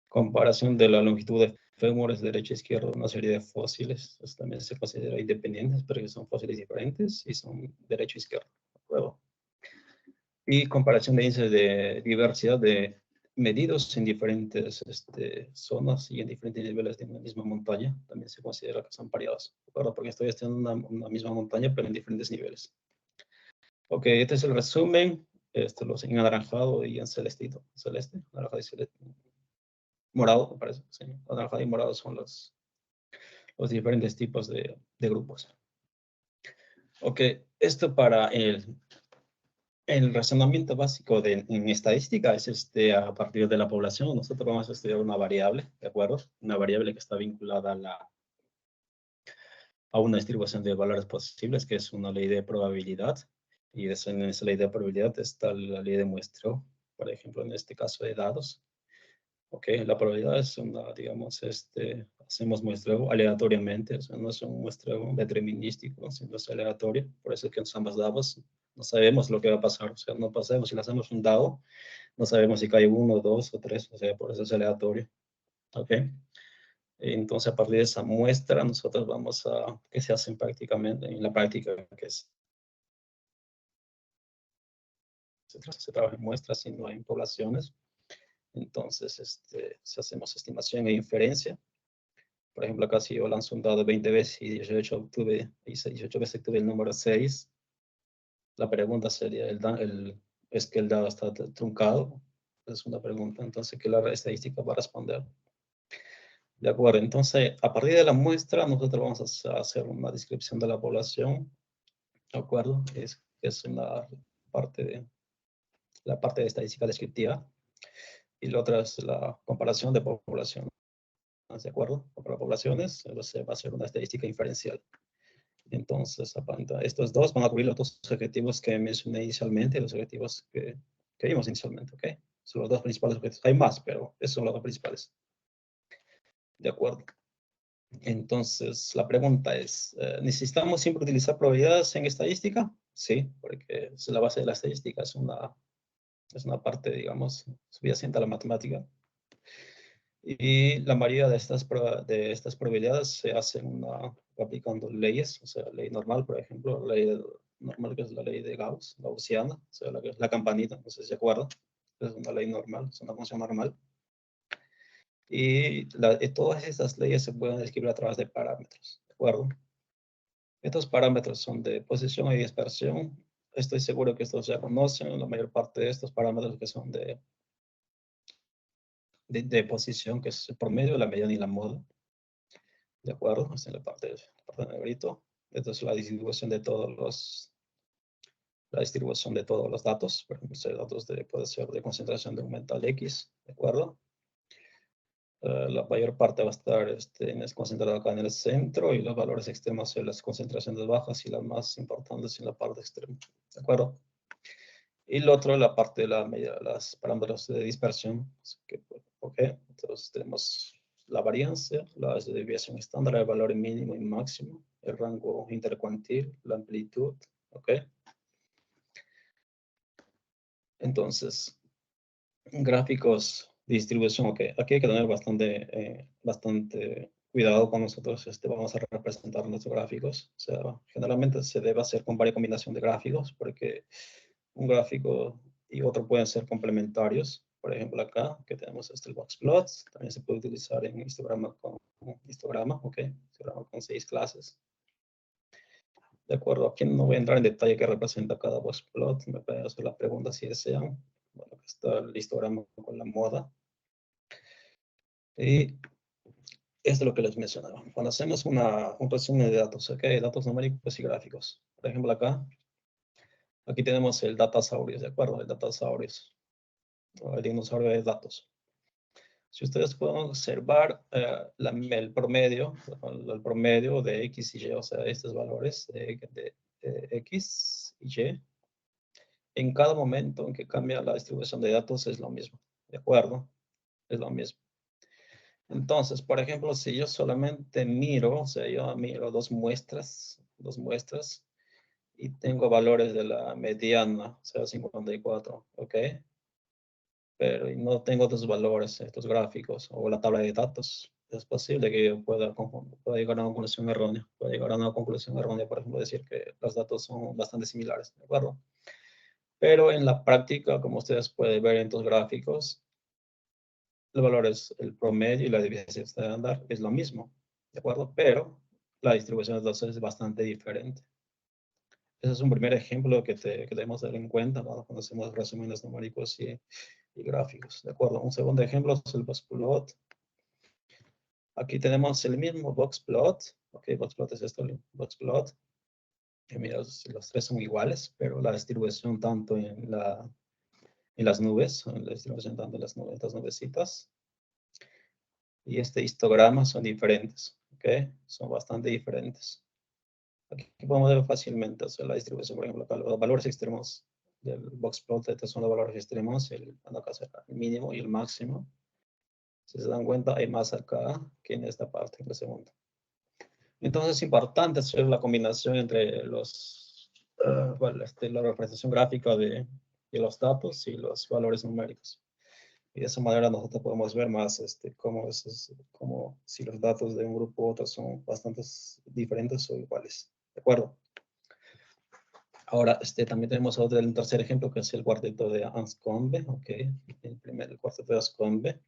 Comparación de la longitud de fémures derecho e izquierdo, una serie de fósiles, también se considera independientes, pero que son fósiles diferentes y son derecho e izquierdo, ¿de acuerdo? Y comparación de índices de diversidad de medidos en diferentes zonas y en diferentes niveles de una misma montaña, también se considera que son pareados, ¿de acuerdo? Porque estoy estudiando una misma montaña, pero en diferentes niveles. Ok, este es el resumen. Los en anaranjado y en celeste, naranjado y celeste. Morado, me parece, sí. Anaranjado y morado son los diferentes tipos de grupos. Ok, esto para el razonamiento básico en estadística es a partir de la población. Nosotros vamos a estudiar una variable, ¿de acuerdo? Una variable que está vinculada a una distribución de valores posibles, que es una ley de probabilidad. Y en esa ley de probabilidad está la ley de muestreo, por ejemplo, en este caso de dados. Ok, la probabilidad es una, digamos, hacemos muestreo aleatoriamente, o sea, no es un muestreo determinístico, sino es aleatorio, por eso es que usamos dados, no sabemos lo que va a pasar, o sea, no pasemos, si le hacemos un dado, no sabemos si cae 1, 2 o 3, o sea, por eso es aleatorio, ok. Entonces, a partir de esa muestra, nosotros vamos a, ¿qué se hacen prácticamente? En la práctica, que es, se trabaja en muestras y no en poblaciones. Entonces, si hacemos estimación e inferencia, por ejemplo, acá si yo lanzo un dado 20 veces y 18 veces obtuve el número 6, la pregunta sería, ¿es que el dado está truncado? Es una pregunta, entonces, ¿qué la estadística va a responder? De acuerdo, entonces, a partir de la muestra, nosotros vamos a hacer una descripción de la población, ¿de acuerdo? Es la parte de estadística descriptiva, y la otra es la comparación de poblaciones, ¿de acuerdo? Para poblaciones, se va a hacer una estadística inferencial. Entonces, estos dos van a cubrir los dos objetivos que mencioné inicialmente, los objetivos que vimos inicialmente, ¿ok? Son los dos principales objetivos. Hay más, pero esos son los dos principales. De acuerdo. Entonces, la pregunta es, ¿necesitamos siempre utilizar probabilidades en estadística? Sí, porque es la base de la estadística, es una parte, digamos, subyacente a la matemática. Y la mayoría de estas probabilidades se hacen aplicando leyes, o sea, ley normal, por ejemplo, ley normal que es la ley de Gauss, gaussiana, o sea, la campanita, no sé si se acuerdan, es una ley normal, es una función normal. Y todas estas leyes se pueden describir a través de parámetros, ¿de acuerdo? Estos parámetros son de posición y dispersión. Estoy seguro que estos ya conocen la mayor parte de estos parámetros que son de posición, que es el promedio, la mediana y la moda. ¿De acuerdo? Esta es la parte de negrito. Esta es la distribución de todos los datos. Por ejemplo, este datos puede ser de concentración de aumental X, ¿de acuerdo? La mayor parte va a estar concentrada acá en el centro, y los valores extremos son las concentraciones bajas, y las más importantes en la parte extrema, ¿de acuerdo? Y lo otro, la parte de las parámetros de dispersión. Ok, entonces tenemos la varianza, la desviación estándar, el valor mínimo y máximo, el rango intercuantil, la amplitud, ok. Entonces, gráficos de distribución, ok. Aquí hay que tener bastante cuidado cuando nosotros vamos a representar nuestros gráficos. O sea, generalmente se debe hacer con varias combinaciones de gráficos, porque un gráfico y otro pueden ser complementarios. Por ejemplo, acá que tenemos el boxplot, también se puede utilizar en histograma ok, histograma con 6 clases. De acuerdo, aquí no voy a entrar en detalle qué representa cada boxplot, me pueden hacer la pregunta si desean. Bueno, aquí está el histograma con la moda. Y esto es lo que les mencionaba. Cuando hacemos un resumen de datos, ok, datos numéricos y gráficos. Por ejemplo, aquí tenemos el Datasaurus, ¿de acuerdo? El Datasaurus, el dinosaurio de datos. Si ustedes pueden observar el promedio de X y Y, o sea, estos valores de X y Y, en cada momento en que cambia la distribución de datos es lo mismo, ¿de acuerdo? Es lo mismo. Entonces, por ejemplo, si yo solamente miro, o sea, yo miro dos muestras, y tengo valores de la mediana, o sea, 54, ¿ok? Pero no tengo otros valores, estos gráficos o la tabla de datos. Es posible que yo pueda llegar a una conclusión errónea. Pueda llegar a una conclusión errónea, por ejemplo, decir que los datos son bastante similares, ¿de acuerdo? Pero en la práctica, como ustedes pueden ver en estos gráficos, el valor es el promedio y la desviación estándar es lo mismo, ¿de acuerdo? Pero la distribución de datos es bastante diferente. Ese es un primer ejemplo que debemos tener en cuenta, ¿no?, cuando hacemos resúmenes numéricos y gráficos, ¿de acuerdo? Un segundo ejemplo es el boxplot. Aquí tenemos el mismo boxplot. Ok, boxplot es esto, el boxplot. Mira, los tres son iguales, pero la distribución tanto en las nubes, la distribución tanto en las nubecitas, y este histograma son diferentes, ¿ok? Son bastante diferentes. Aquí podemos ver fácilmente, o sea, la distribución, por ejemplo, acá los valores extremos del boxplot, estos son los valores extremos, acá será el mínimo y el máximo. Si se dan cuenta, hay más acá que en esta parte, en la segunda. Entonces es importante hacer la combinación entre la representación gráfica de los datos y los valores numéricos. Y de esa manera nosotros podemos ver más cómo si los datos de un grupo u otro son bastante diferentes o iguales. ¿De acuerdo? Ahora, también tenemos el tercer ejemplo, que es el cuarteto de Anscombe. Ok, el cuarteto de Anscombe.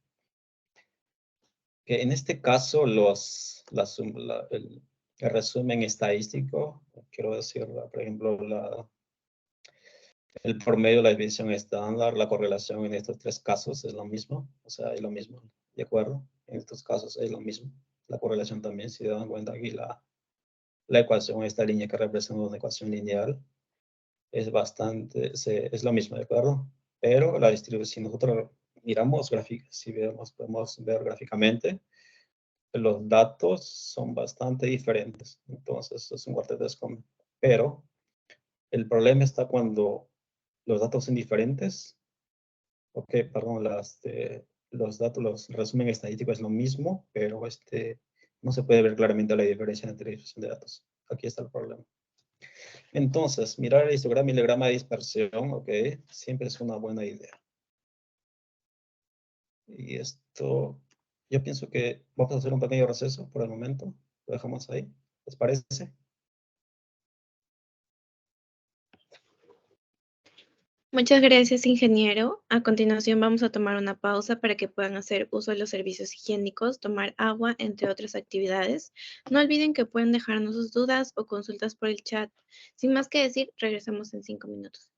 Que en este caso, el resumen estadístico, quiero decir, por ejemplo, el promedio, la división estándar, la correlación en estos tres casos es lo mismo, o sea, es lo mismo, ¿de acuerdo? En estos casos es lo mismo. La correlación también, si se dan cuenta aquí, la ecuación, esta línea que representa una ecuación lineal, es lo mismo, ¿de acuerdo? Pero la distribución, si nosotros miramos gráficas, podemos ver gráficamente, los datos son bastante diferentes. Entonces, es un cuarteto de Anscombe. Pero el problema está cuando los datos son diferentes. Ok, perdón, los datos, los resumen estadístico es lo mismo, pero no se puede ver claramente la diferencia entre la distribución de datos. Aquí está el problema. Entonces, mirar el histograma y el diagrama de dispersión, ok, siempre es una buena idea. Y esto, yo pienso que vamos a hacer un pequeño receso por el momento. Lo dejamos ahí. ¿Les parece? Muchas gracias, ingeniero. A continuación vamos a tomar una pausa para que puedan hacer uso de los servicios higiénicos, tomar agua, entre otras actividades. No olviden que pueden dejarnos sus dudas o consultas por el chat. Sin más que decir, regresamos en 5 minutos.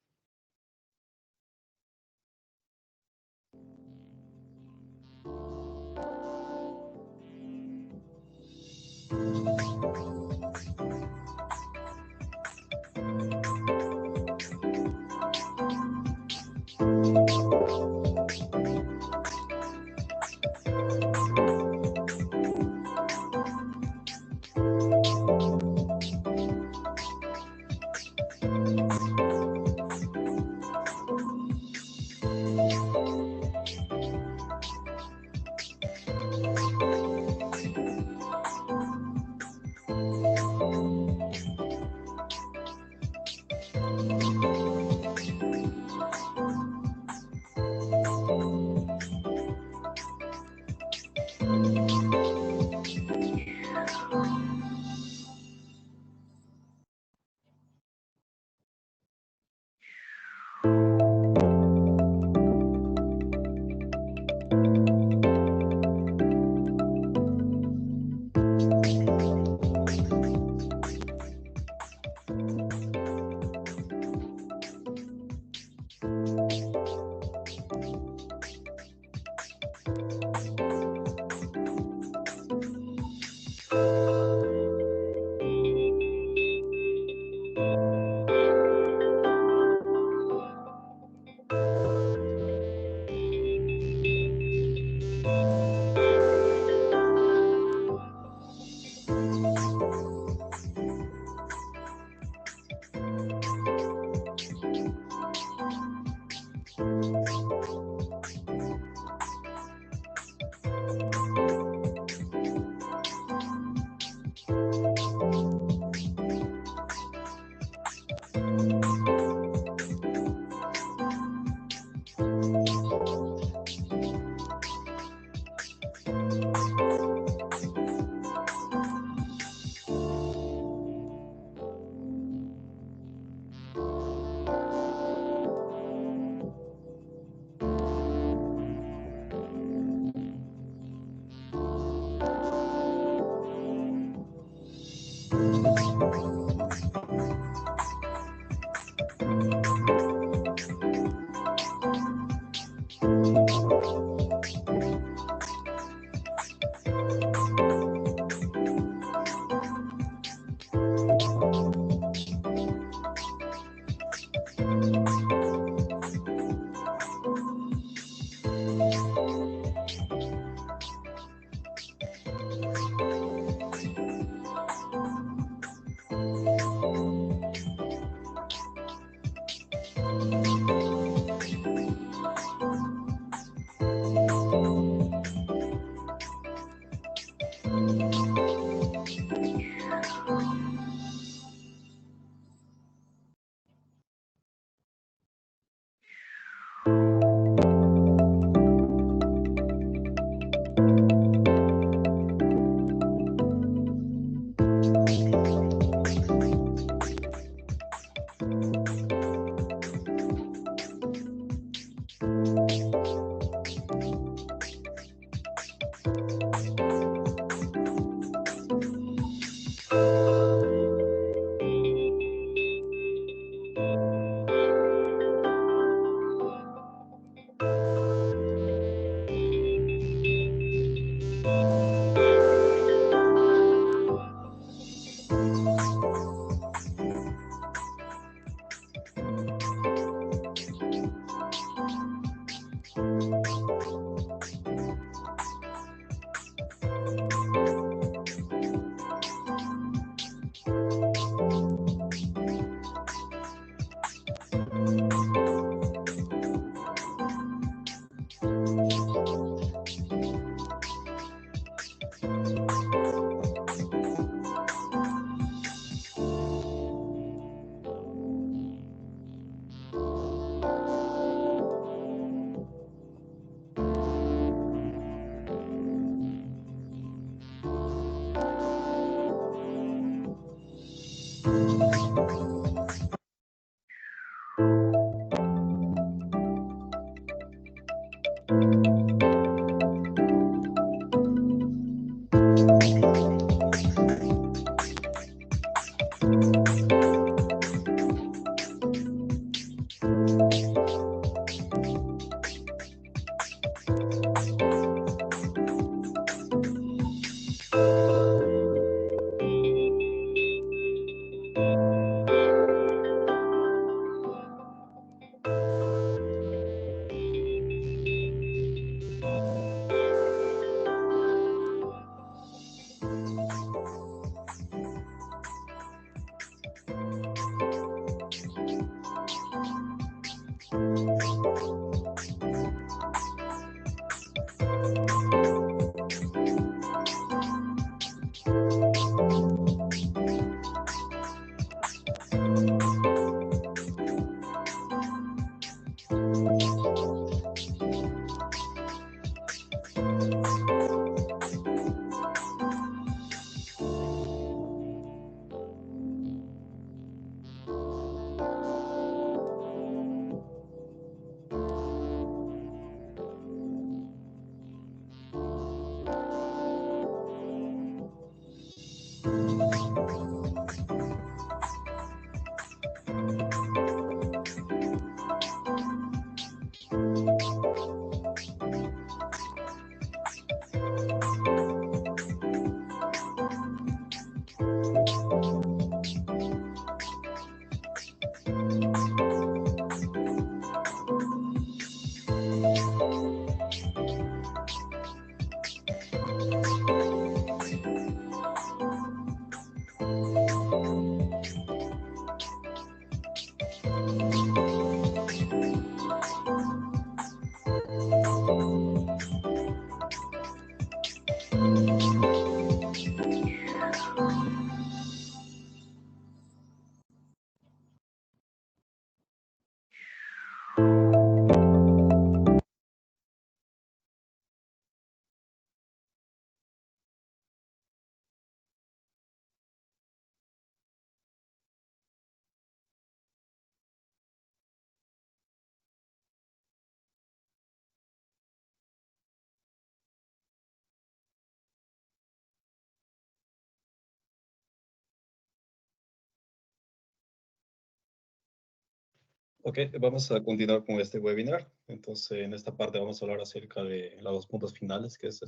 Ok, vamos a continuar con este webinar. Entonces, en esta parte vamos a hablar acerca de los dos puntos finales, que es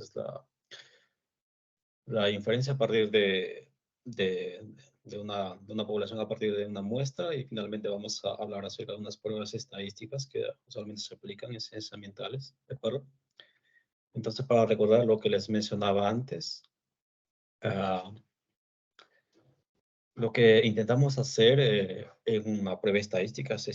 la inferencia a partir de una población a partir de una muestra, y finalmente vamos a hablar acerca de unas pruebas estadísticas que usualmente se aplican en ciencias ambientales, ¿de acuerdo? Entonces, para recordar lo que les mencionaba antes, lo que intentamos hacer en una prueba estadística es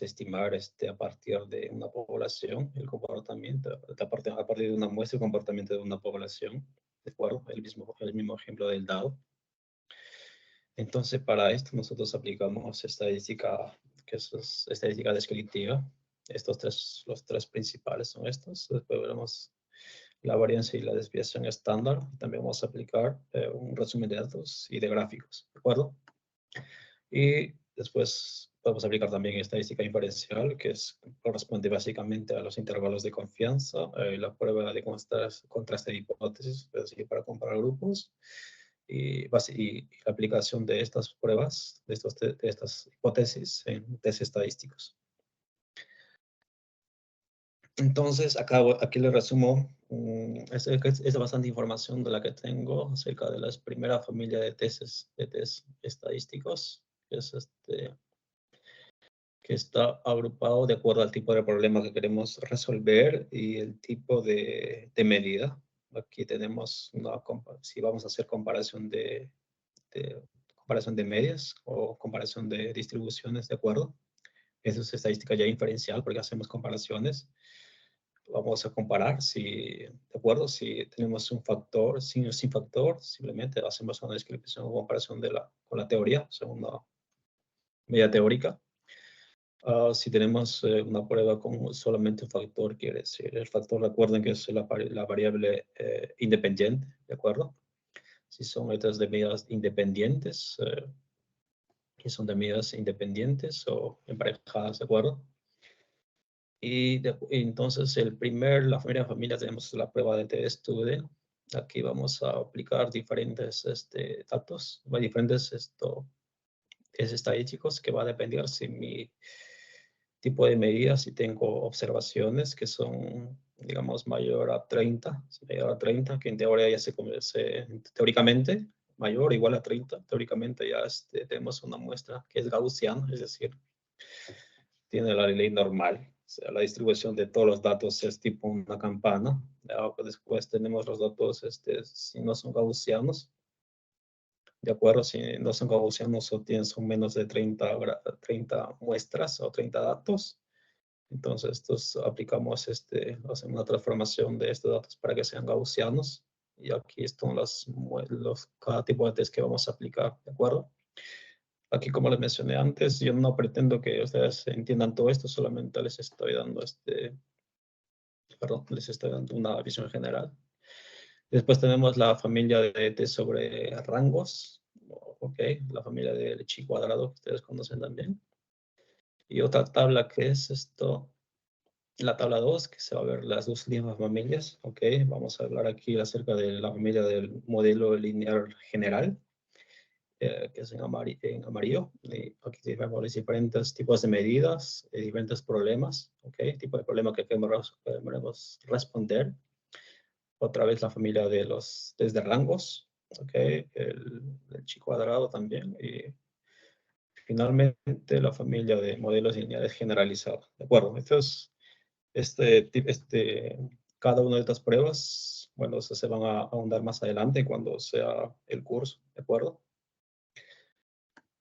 estimar a partir de una población el comportamiento, a partir de una muestra el comportamiento de una población, ¿de acuerdo? El mismo ejemplo del dado. Entonces, para esto nosotros aplicamos estadística, que es estadística descriptiva, Los tres principales son estos. Después veremos la varianza y la desviación estándar. También vamos a aplicar un resumen de datos y de gráficos, ¿de acuerdo? Y después podemos aplicar también estadística inferencial, que corresponde básicamente a los intervalos de confianza, la prueba de contraste de hipótesis, es decir, para comparar grupos, y la aplicación de estas pruebas, de estas hipótesis en test estadísticos. Entonces, aquí le resumo, es bastante información de la que tengo acerca de la primera familia de test estadísticos, que está agrupado de acuerdo al tipo de problema que queremos resolver y el tipo de medida. Aquí tenemos, si vamos a hacer comparación de medias o comparación de distribuciones, ¿de acuerdo? Eso es estadística ya inferencial porque hacemos comparaciones. Vamos a comparar ¿de acuerdo? Si tenemos un factor, sin factor, simplemente hacemos una descripción o comparación con la teoría, según una medida teórica. Si tenemos una prueba con solamente un factor, quiere decir, el factor, recuerden que es la variable independiente, ¿de acuerdo? Si son métodos de medidas independientes, que son de medidas independientes o emparejadas, ¿de acuerdo? Y entonces la primera familia tenemos la prueba de t-study. Aquí vamos a aplicar diferentes datos, diferentes test estadísticos que va a depender si mi tipo de medidas, si tengo observaciones que son, digamos, mayor a 30, mayor a 30, que en teoría ya teóricamente, mayor o igual a 30, teóricamente ya tenemos una muestra que es gaussiana, es decir, tiene la ley normal. O sea, la distribución de todos los datos es tipo una campana. Después tenemos los datos, si no son gaussianos, ¿de acuerdo? Si no son gaussianos o son menos de 30 muestras o 30 datos, entonces hacemos una transformación de estos datos para que sean gaussianos. Y aquí están cada tipo de test que vamos a aplicar, ¿de acuerdo? Aquí, como les mencioné antes, yo no pretendo que ustedes entiendan todo esto, solamente les estoy dando una visión general. Después tenemos la familia de test sobre rangos, ¿ok? La familia del chi cuadrado, que ustedes conocen también. Y otra tabla que es la tabla 2, que se va a ver las dos mismas familias, ¿ok? Vamos a hablar aquí acerca de la familia del modelo lineal general, que es en amarillo. Y aquí tenemos los diferentes tipos de medidas, diferentes problemas, ¿ok? Tipo de problema que queremos responder. Otra vez la familia de los test de rangos, ¿ok? El chi cuadrado también. Y finalmente la familia de modelos lineales generalizados, ¿de acuerdo? Cada una de estas pruebas, bueno, se van a ahondar más adelante cuando sea el curso, ¿de acuerdo?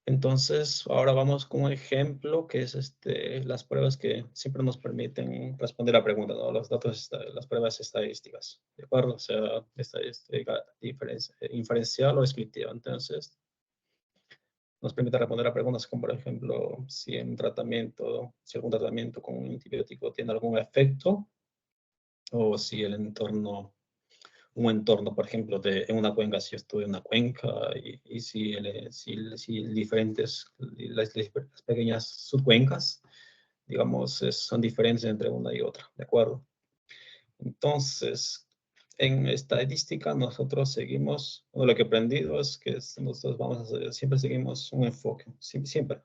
Entonces, ahora vamos con un ejemplo que es las pruebas que siempre nos permiten responder a preguntas, ¿no? Los datos, las pruebas estadísticas, ¿de acuerdo? O sea, estadística inferencial o descriptiva. Entonces, nos permite responder a preguntas como, por ejemplo, si algún tratamiento con un antibiótico tiene algún efecto, o si un entorno, por ejemplo, en una cuenca, si estuve en una cuenca, y si las pequeñas subcuencas, digamos, son diferentes entre una y otra, ¿de acuerdo? Entonces, en estadística nosotros seguimos, lo que he aprendido es que nosotros siempre seguimos un enfoque,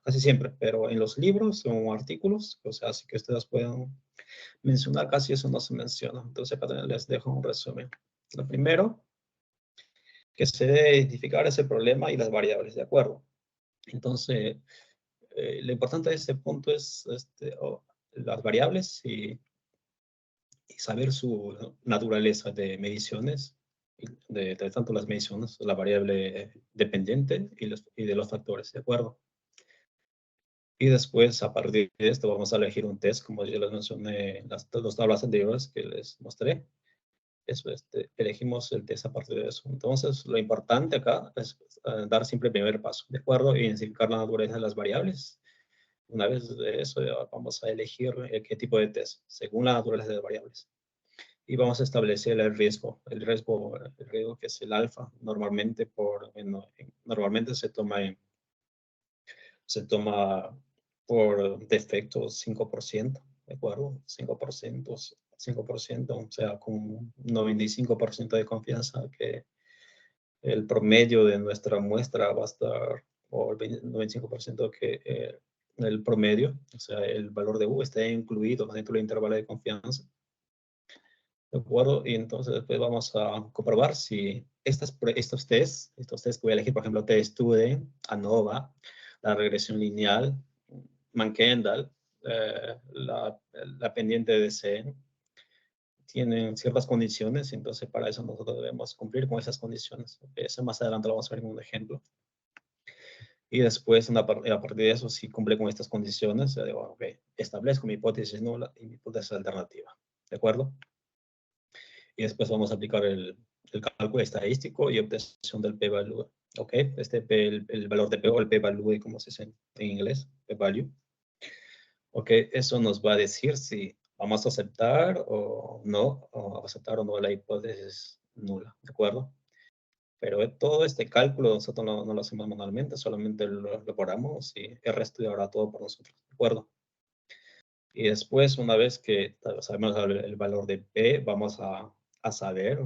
casi siempre, pero en los libros o artículos, o sea, así que ustedes puedan mencionar, casi eso no se menciona. Entonces acá les dejo un resumen. Lo primero, que se debe identificar ese problema y las variables, ¿de acuerdo? Entonces, lo importante de este punto es las variables y saber su naturaleza de mediciones, de tanto las mediciones, la variable dependiente y de los factores, ¿de acuerdo? Y después, a partir de esto, vamos a elegir un test, como yo les mencioné en las dos tablas anteriores que les mostré. Elegimos el test a partir de eso. Entonces, lo importante acá es dar siempre el primer paso, ¿de acuerdo? Identificar la naturaleza de las variables Una vez de eso, vamos a elegir qué tipo de test, según la naturaleza de variables. Y vamos a establecer el riesgo que es el alfa, normalmente normalmente se toma por defecto 5%, ¿de acuerdo? 5%, o sea, con un 95% de confianza que el promedio de nuestra muestra va a estar, o el 95% que el promedio, o sea, el valor de U está incluido dentro del intervalo de confianza. ¿De acuerdo? Y entonces después vamos a comprobar si estos tests que voy a elegir, por ejemplo, TestStudent, ANOVA, la regresión lineal, Mann-Kendall, la pendiente de CN, tienen ciertas condiciones, entonces para eso nosotros debemos cumplir con esas condiciones. Eso más adelante lo vamos a ver en un ejemplo. Y después, a partir de eso, si cumple con estas condiciones, digo, ok, establezco mi hipótesis nula y mi hipótesis alternativa. ¿De acuerdo? Y después vamos a aplicar el cálculo estadístico y obtención del p-value. ¿Ok? El valor de p o el p-value, como se dice en inglés, p-value. ¿Ok? Eso nos va a decir si vamos a aceptar o no la hipótesis nula. ¿De acuerdo? Pero todo este cálculo nosotros no lo hacemos manualmente, solamente lo elaboramos y el resto hará todo por nosotros. ¿De acuerdo? Y después, una vez que sabemos el valor de P, vamos a saber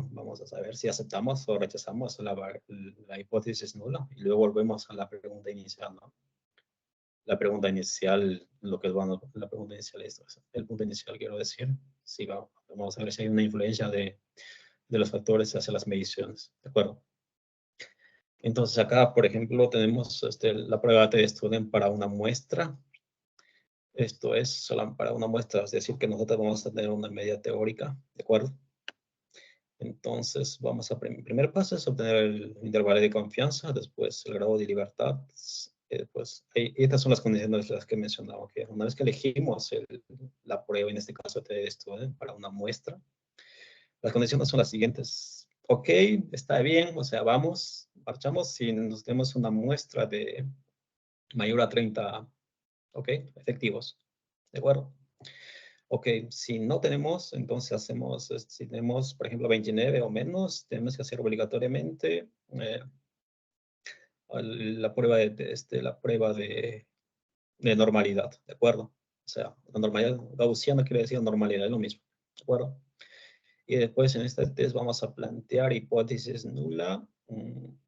si aceptamos o rechazamos la hipótesis nula. Y luego volvemos a la pregunta inicial, ¿no? La pregunta inicial, lo que es bueno, la pregunta inicial es el punto inicial, quiero decir. Sí, vamos a ver si hay una influencia de los factores hacia las mediciones. ¿De acuerdo? Entonces acá, por ejemplo, tenemos la prueba de Student para una muestra. Esto es solo para una muestra, es decir, que nosotros vamos a tener una media teórica, ¿de acuerdo? Entonces, el primer paso es obtener el intervalo de confianza, después el grado de libertad, pues, estas son las condiciones las que he mencionado, que una vez que elegimos la prueba, en este caso de Student, para una muestra, las condiciones son las siguientes. Ok, está bien, o sea, marchamos si nos tenemos una muestra de mayor a 30, ok, efectivos, ¿de acuerdo? Ok, si no tenemos, entonces si tenemos, por ejemplo, 29 o menos, tenemos que hacer obligatoriamente la prueba de normalidad, ¿de acuerdo? O sea, la normalidad gaussiana quiere decir normalidad, es lo mismo, ¿de acuerdo? Y después en este test vamos a plantear hipótesis nula,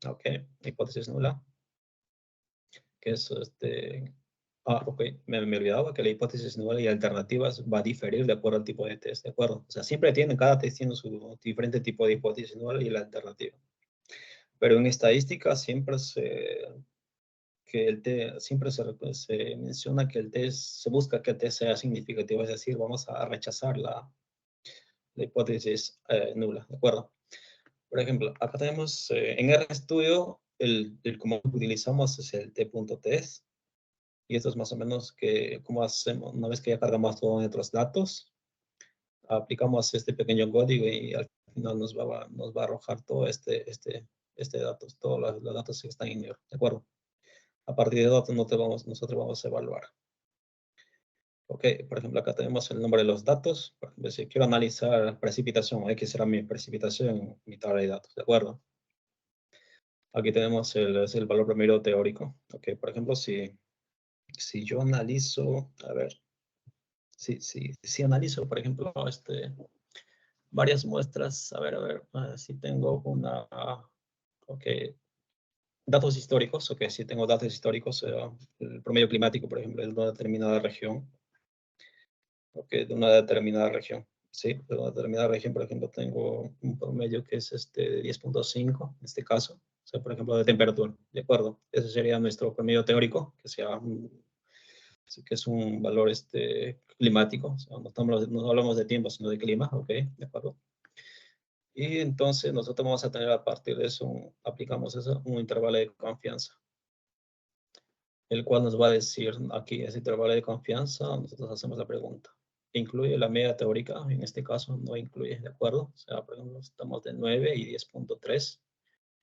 ok, hipótesis nula, que es ok, me olvidaba que la hipótesis nula y alternativas va a diferir de acuerdo al tipo de test, ¿de acuerdo? O sea, cada test tiene su diferente tipo de hipótesis nula y la alternativa. Pero en estadística siempre se menciona que el test, se busca que el test sea significativo, es decir, vamos a rechazar la hipótesis nula, ¿de acuerdo? Por ejemplo, acá tenemos en RStudio, el como utilizamos es el t.test. Y esto es más o menos cómo hacemos, una vez que ya cargamos todos nuestros datos, aplicamos este pequeño código y al final nos va a arrojar todo datos, todos los datos que están en negro, ¿de acuerdo? A partir de datos nosotros vamos a evaluar. Ok, por ejemplo, acá tenemos el nombre de los datos. Por ejemplo, si quiero analizar precipitación, X será mi precipitación, mi tabla de datos, ¿de acuerdo? Aquí tenemos el valor promedio teórico. Ok, por ejemplo, si yo analizo, a ver, si analizo, por ejemplo, varias muestras, a ver, si tengo ok, datos históricos, ok, si tengo datos históricos, el promedio climático, por ejemplo, de una determinada región, ok, de una determinada región, sí, de una determinada región, por ejemplo, tengo un promedio que es de 10.5, en este caso, o sea, por ejemplo, de temperatura, ¿de acuerdo? Ese sería nuestro promedio teórico, que es un valor climático, o sea, no hablamos de tiempo, sino de clima, ok, de acuerdo. Y entonces nosotros vamos a tener a partir de eso, aplicamos eso, un intervalo de confianza, el cual nos va a decir aquí, ese intervalo de confianza, nosotros hacemos la pregunta. ¿Incluye la media teórica? En este caso no incluye, ¿de acuerdo? O sea, por ejemplo, estamos de 9 y 10.3,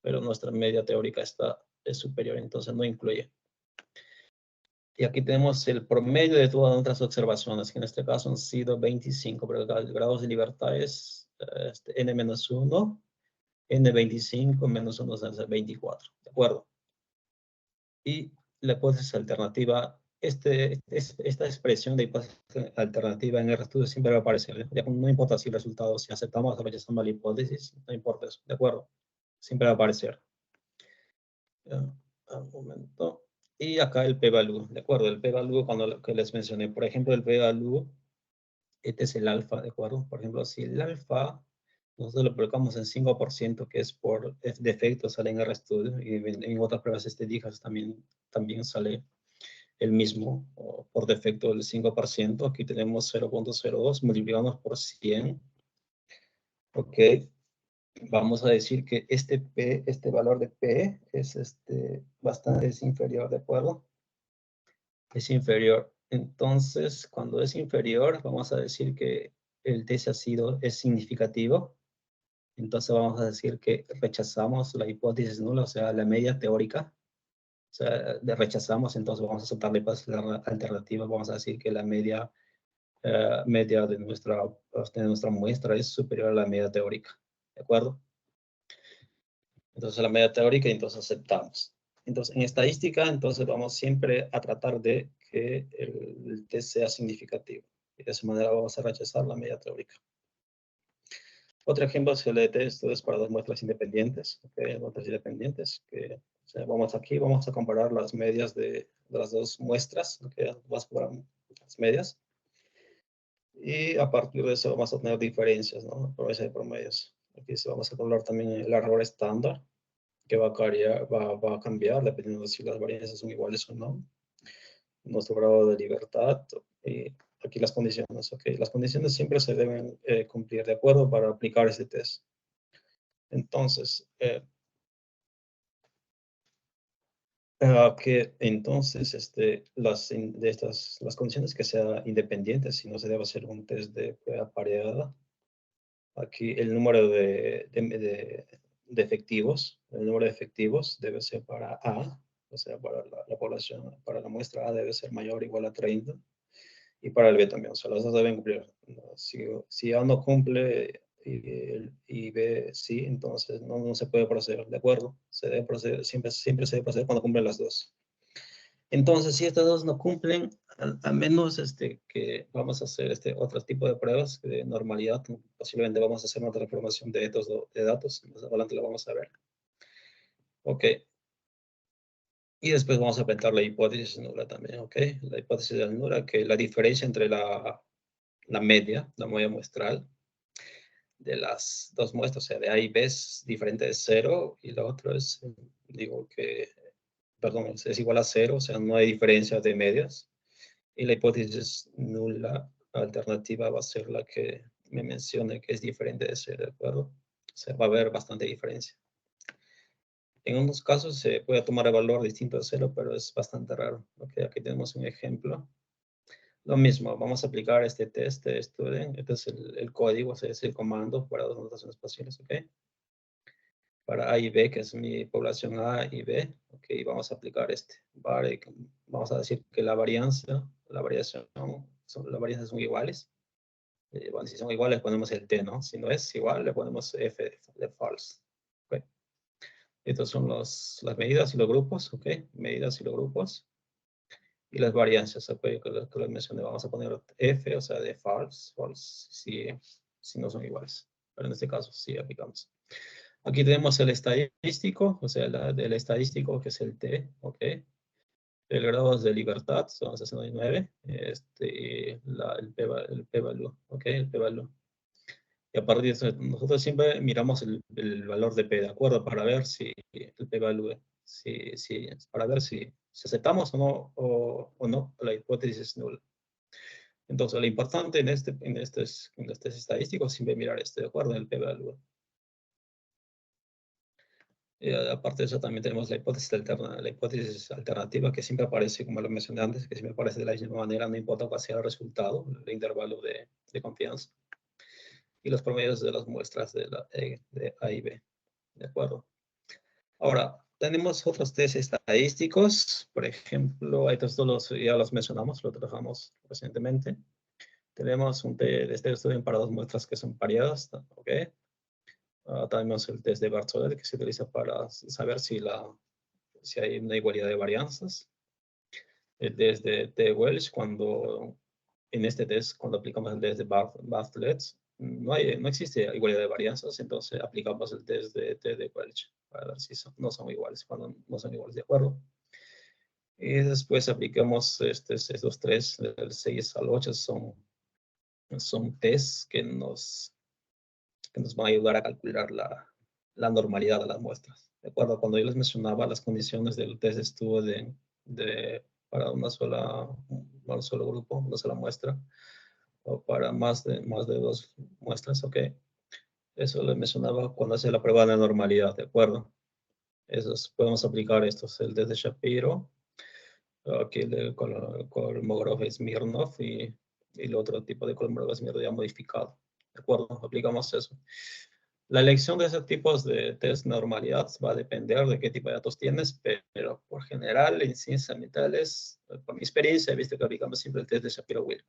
pero nuestra media teórica es superior, entonces no incluye. Y aquí tenemos el promedio de todas nuestras observaciones, que en este caso han sido 25, pero el grado de libertad es n-1, n25 menos 1 es 24, ¿de acuerdo? Y la hipótesis alternativa, esta expresión de hipótesis alternativa en el estudio siempre va a aparecer, ¿eh? No importa si el resultado, si aceptamos o rechazamos la hipótesis, no importa eso, ¿de acuerdo? Siempre va a aparecer. Un momento. Y acá el p-value, ¿de acuerdo? El p-value, cuando lo que les mencioné, por ejemplo, el p-value, este es el alfa, ¿de acuerdo? Por ejemplo, si el alfa nosotros lo colocamos en 5%, que es por defecto, sale en RStudio, y en otras pruebas estadísticas también sale el mismo, por defecto el 5%. Aquí tenemos 0.02, multiplicamos por 100. Ok, vamos a decir que este valor de P es bastante inferior, ¿de acuerdo? Es inferior. Entonces, cuando es inferior, vamos a decir que el test ácido es significativo. Entonces vamos a decir que rechazamos la hipótesis nula, o sea, la media teórica. O sea, rechazamos, entonces vamos a aceptar la hipótesis alternativa. Vamos a decir que la media de nuestra muestra es superior a la media teórica. ¿De acuerdo? Entonces la media teórica, entonces aceptamos. Entonces en estadística, entonces vamos siempre a tratar de que el test sea significativo. Y de esa manera vamos a rechazar la media teórica. Otro ejemplo es el de test para dos muestras independientes. Okay, muestras independientes. Que, o sea, vamos a comparar las medias de las dos muestras. Okay, vamos a comparar las medias. Y a partir de eso vamos a tener diferencias, ¿no? Por ese de promedios. Aquí se vamos a calcular también el error estándar, que va a cambiar dependiendo de si las varianzas son iguales o no. Nuestro grado de libertad. Y aquí las condiciones, ¿ok? Las condiciones siempre se deben cumplir, ¿de acuerdo? Para aplicar este test. Entonces, las condiciones que sean independientes, si no se debe hacer un test de prueba pareada. Aquí el número de efectivos, el número de efectivos debe ser para A, o sea, para la población, para la muestra A debe ser mayor o igual a 30, y para el B también, o sea, las dos deben cumplir. Si A no cumple y B sí, entonces no se puede proceder, ¿de acuerdo? Se debe proceder, siempre se debe proceder cuando cumplen las dos. Entonces, si estas dos no cumplen, al menos que vamos a hacer otro tipo de pruebas de normalidad, posiblemente vamos a hacer una transformación de datos, más adelante lo vamos a ver. Ok. Y después vamos a aplicar la hipótesis nula también, ok. La hipótesis de nula, que la diferencia entre la media, la media muestral, de las dos muestras, o sea, de A y B es diferente de 0, y la otra es, es igual a 0, o sea, no hay diferencia de medias. Y la hipótesis nula alternativa va a ser la que me mencione que es diferente de 0, ¿de acuerdo? O sea, va a haber bastante diferencia. En unos casos se puede tomar el valor distinto de 0, pero es bastante raro. Okay, aquí tenemos un ejemplo. Lo mismo, vamos a aplicar este test de student. Este es el código, o sea, es el comando para dos notaciones posibles, ¿ok? Para A y B, que es mi población A y B, ok, vamos a aplicar vamos a decir que las varianzas son iguales. Bueno, si son iguales, ponemos el T, ¿no? Si no es igual, le ponemos F de false. Okay. Estos son las medidas y los grupos, ¿ok? Medidas y los grupos. Y las varianzas, ¿ok? Que les mencioné, vamos a poner F, o sea, de false, si no son iguales. Pero en este caso, sí aplicamos. Aquí tenemos el estadístico, o sea, el estadístico, que es el T, ¿ok? El grado de libertad son 69, el p-value, ¿ok? El p-value. Y a partir de eso, nosotros siempre miramos el valor de P, ¿de acuerdo? Para ver si el P-value, para ver si aceptamos o no la hipótesis es nula. Entonces, lo importante en estos estadísticos siempre mirar ¿de acuerdo? El P-value. Aparte de eso, también tenemos la hipótesis alternativa, que siempre aparece, como lo mencioné antes, que siempre aparece de la misma manera, no importa cuál sea el resultado, el intervalo de confianza. Y los promedios de las muestras de A y B. ¿De acuerdo? Ahora, tenemos otros test estadísticos, por ejemplo, estos ya los mencionamos, lo trabajamos recientemente. Tenemos un test de estudio para 2 muestras que son pareadas, ¿ok? Tenemos el test de Barthollet, que se utiliza para saber si hay una igualdad de varianzas. El test de T-Welch, en este test, cuando aplicamos el test de Bartlett, no existe igualdad de varianzas, entonces aplicamos el test de Welch para ver si no son iguales, cuando no son iguales, ¿de acuerdo? Y después aplicamos estos tres, del 6 al 8, son tests que nos van a ayudar a calcular la normalidad de las muestras. ¿De acuerdo? Cuando yo les mencionaba las condiciones del test de estudio para un solo grupo, una sola muestra, o para más de 2 muestras, ¿ok? Eso les mencionaba cuando hace la prueba de normalidad, ¿de acuerdo? Podemos aplicar estos, el test de Shapiro, aquí el Kolmogorov-Smirnov y el otro tipo de Kolmogorov-Smirnov ya modificado, ¿de acuerdo? Aplicamos eso. La elección de esos tipos de test de normalidad va a depender de qué tipo de datos tienes, pero por general en ciencias ambientales, por mi experiencia, he visto que aplicamos siempre el test de Shapiro-Wilk.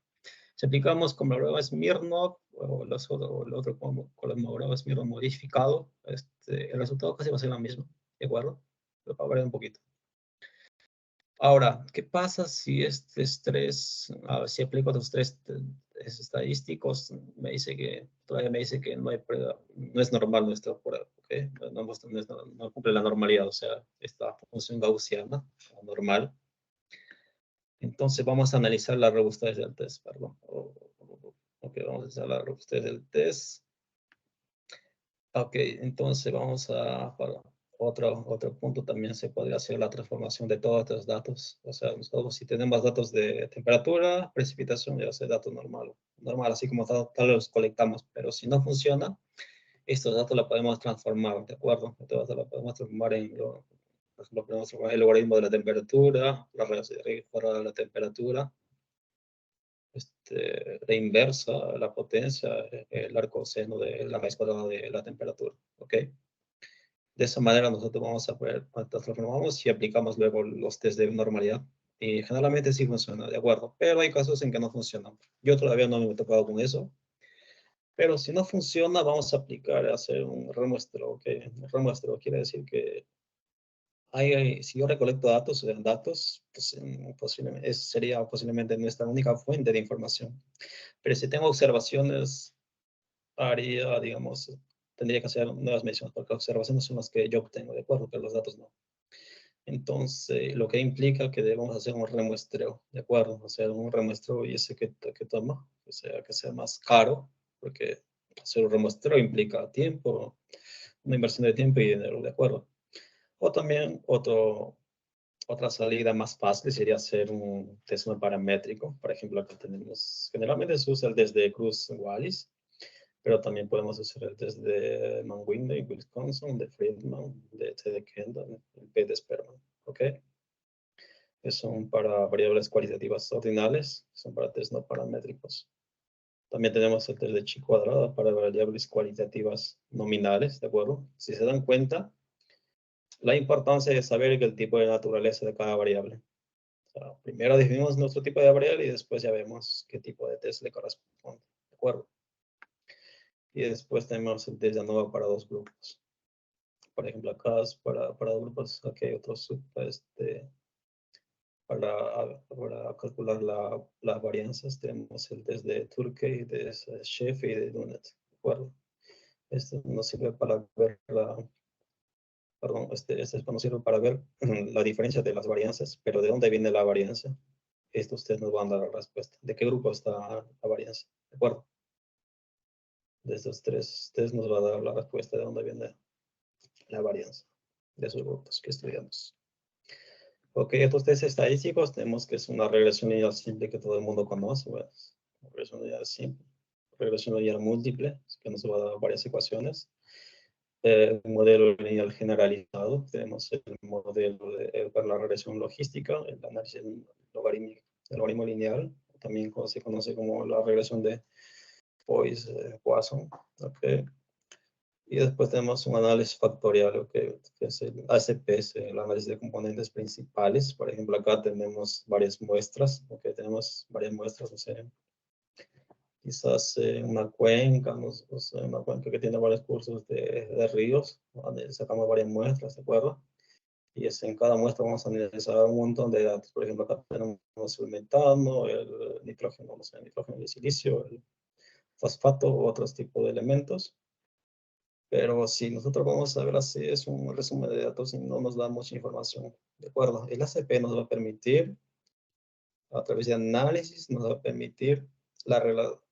Si aplicamos Kolmogorov-Smirnov o el otro Kolmogorov-Smirnov modificado, el resultado casi va a ser lo mismo, ¿de acuerdo? Lo va a variar un poquito. Ahora, ¿qué pasa si si aplico otros tres estadísticos? Todavía me dice que no es normal nuestra prueba, ¿ok? No cumple la normalidad, o sea, esta función gaussiana, normal. Entonces vamos a analizar la robustez del test, perdón. Ok, vamos a analizar la robustez del test. Ok, entonces vamos para otro punto también se podría hacer la transformación de todos estos datos. O sea, nosotros si tenemos datos de temperatura, precipitación, ya sea datos normal, así como tal los colectamos. Pero si no funciona, estos datos los podemos transformar, ¿de acuerdo? Entonces los podemos transformar por ejemplo, podemos transformar el logaritmo de la temperatura, la raíz cuadrada de la temperatura, la inversa, la potencia, el arco seno de la raíz cuadrada de la temperatura, ¿ok? De esa manera nosotros vamos a poder, transformamos y aplicamos luego los test de normalidad. Y generalmente sí funciona, de acuerdo, pero hay casos en que no funcionan. Yo todavía no me he tocado con eso, pero si no funciona, vamos a hacer un remuestro, ¿ok? Un remuestro quiere decir que si yo recolecto datos, pues sería posiblemente nuestra única fuente de información. Pero si tengo observaciones, tendría que hacer nuevas mediciones, porque observaciones son las que yo obtengo, ¿de acuerdo? Pero los datos no. Entonces, lo que implica que debemos hacer un remuestreo, ¿de acuerdo? Hacer un remuestreo y ese que toma, o sea, que sea más caro, porque hacer un remuestreo implica tiempo, una inversión de tiempo y dinero, ¿de acuerdo? O también otra salida más fácil sería hacer un test no paramétrico. Por ejemplo, acá generalmente se usa el test de Cruz-Wallis, pero también podemos hacer el test de Manwin, de Wisconsin, de Friedman, de T. de Kendall, el P. de Sperman, ¿ok? Que son para variables cualitativas ordinales, son para test no paramétricos. También tenemos el test de chi cuadrada para variables cualitativas nominales, ¿de acuerdo? Si se dan cuenta, la importancia de saber el tipo de naturaleza de cada variable. O sea, primero definimos nuestro tipo de variable y después ya vemos qué tipo de test le corresponde, ¿de acuerdo? Y después tenemos el test de ANOVA para 2 grupos. Por ejemplo, acá es para 2 grupos, aquí hay otros para calcular las varianzas. Tenemos el test de Turkey, de Chef y de Dunet, ¿de acuerdo? Este nos sirve para ver nos sirve para ver la diferencia de las varianzas, pero ¿de dónde viene la varianza? Estos test nos van a dar la respuesta. ¿De qué grupo está la varianza? ¿De acuerdo? De estos 3 test nos va a dar la respuesta de dónde viene la varianza de esos grupos que estudiamos. Ok, estos test estadísticos tenemos que es una regresión lineal simple que todo el mundo conoce, pues, regresión lineal simple, regresión lineal múltiple, que nos va a dar varias ecuaciones. El modelo lineal generalizado, tenemos el modelo para la regresión logística, el análisis logaritmo lineal, también se conoce como la regresión de Poisson, okay. Y después tenemos un análisis factorial, que es el ACP, el análisis de componentes principales. Por ejemplo, acá tenemos varias muestras, tenemos varias muestras, o sea, quizás una cuenca, o sea, una cuenca que tiene varios cursos de ríos, donde sacamos varias muestras, ¿de acuerdo? Y en cada muestra vamos a analizar un montón de datos. Por ejemplo, acá tenemos el metano, el nitrógeno, no sé, el nitrógeno de silicio, el fosfato, otros tipos de elementos. Pero si nosotros vamos a ver así, es un resumen de datos y no nos da mucha información. ¿De acuerdo? El ACP nos va a permitir, a través de análisis, nos va a permitir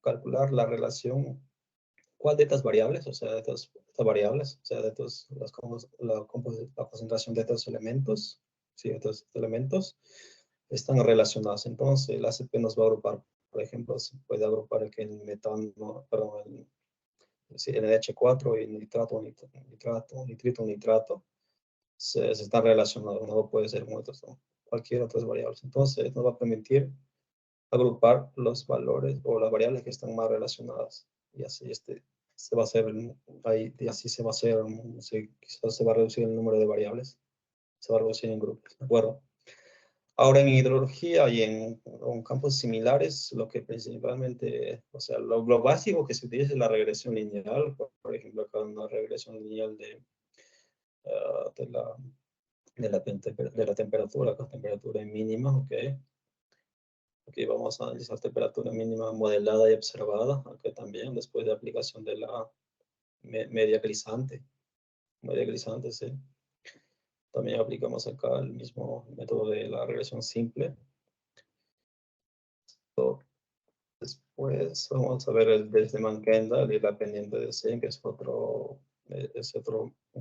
calcular la relación, cuál de estas variables, o sea, de estas variables, o sea, de estos, la concentración de estos elementos, sí, de estos elementos, están relacionados. Entonces, el ACP nos va a agrupar, por ejemplo, se puede agrupar que el metano, perdón, el NH4 y nitrito, se están relacionados, no puede ser con otros, ¿no? Cualquier otras variables. Entonces, nos va a permitir agrupar los valores o las variables que están más relacionadas. Y así se va a hacer, y así se va a hacer, quizás se va a reducir el número de variables, se va a reducir en grupos, ¿de acuerdo? Ahora en hidrología y en campos similares, lo que principalmente, o sea, lo básico que se utiliza es la regresión lineal. Por ejemplo, acá una regresión lineal de la temperatura, con temperatura mínima, ¿ok? Aquí vamos a analizar temperatura mínima modelada y observada, aunque también después de aplicación de la media grisante. Media grisante, sí. También aplicamos acá el mismo método de la regresión simple. Después vamos a ver el test de Mann-Kendall y la pendiente de Sen, que es otro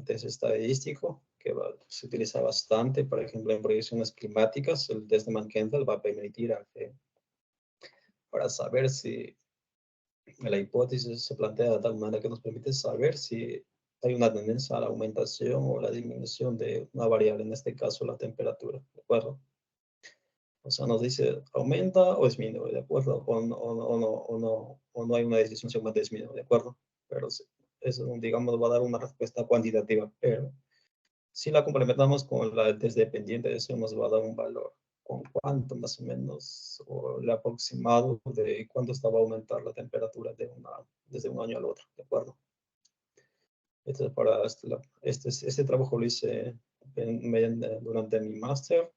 test estadístico que se utiliza bastante, por ejemplo, en proyecciones climáticas. El test de Mann-Kendall va a permitir para saber si la hipótesis se plantea de tal manera que nos permite saber si hay una tendencia a la aumentación o la disminución de una variable, en este caso la temperatura, ¿de acuerdo? O sea, nos dice aumenta o disminuye, ¿de acuerdo? O no hay una decisión si aumenta o disminuye, ¿de acuerdo? Pero eso, digamos, va a dar una respuesta cuantitativa, pero si la complementamos con la test dependiente, eso nos va a dar un valor con cuánto más o menos, o el aproximado de cuánto estaba a aumentar la temperatura desde un año al otro, ¿de acuerdo? Entonces, para este trabajo lo hice durante mi máster,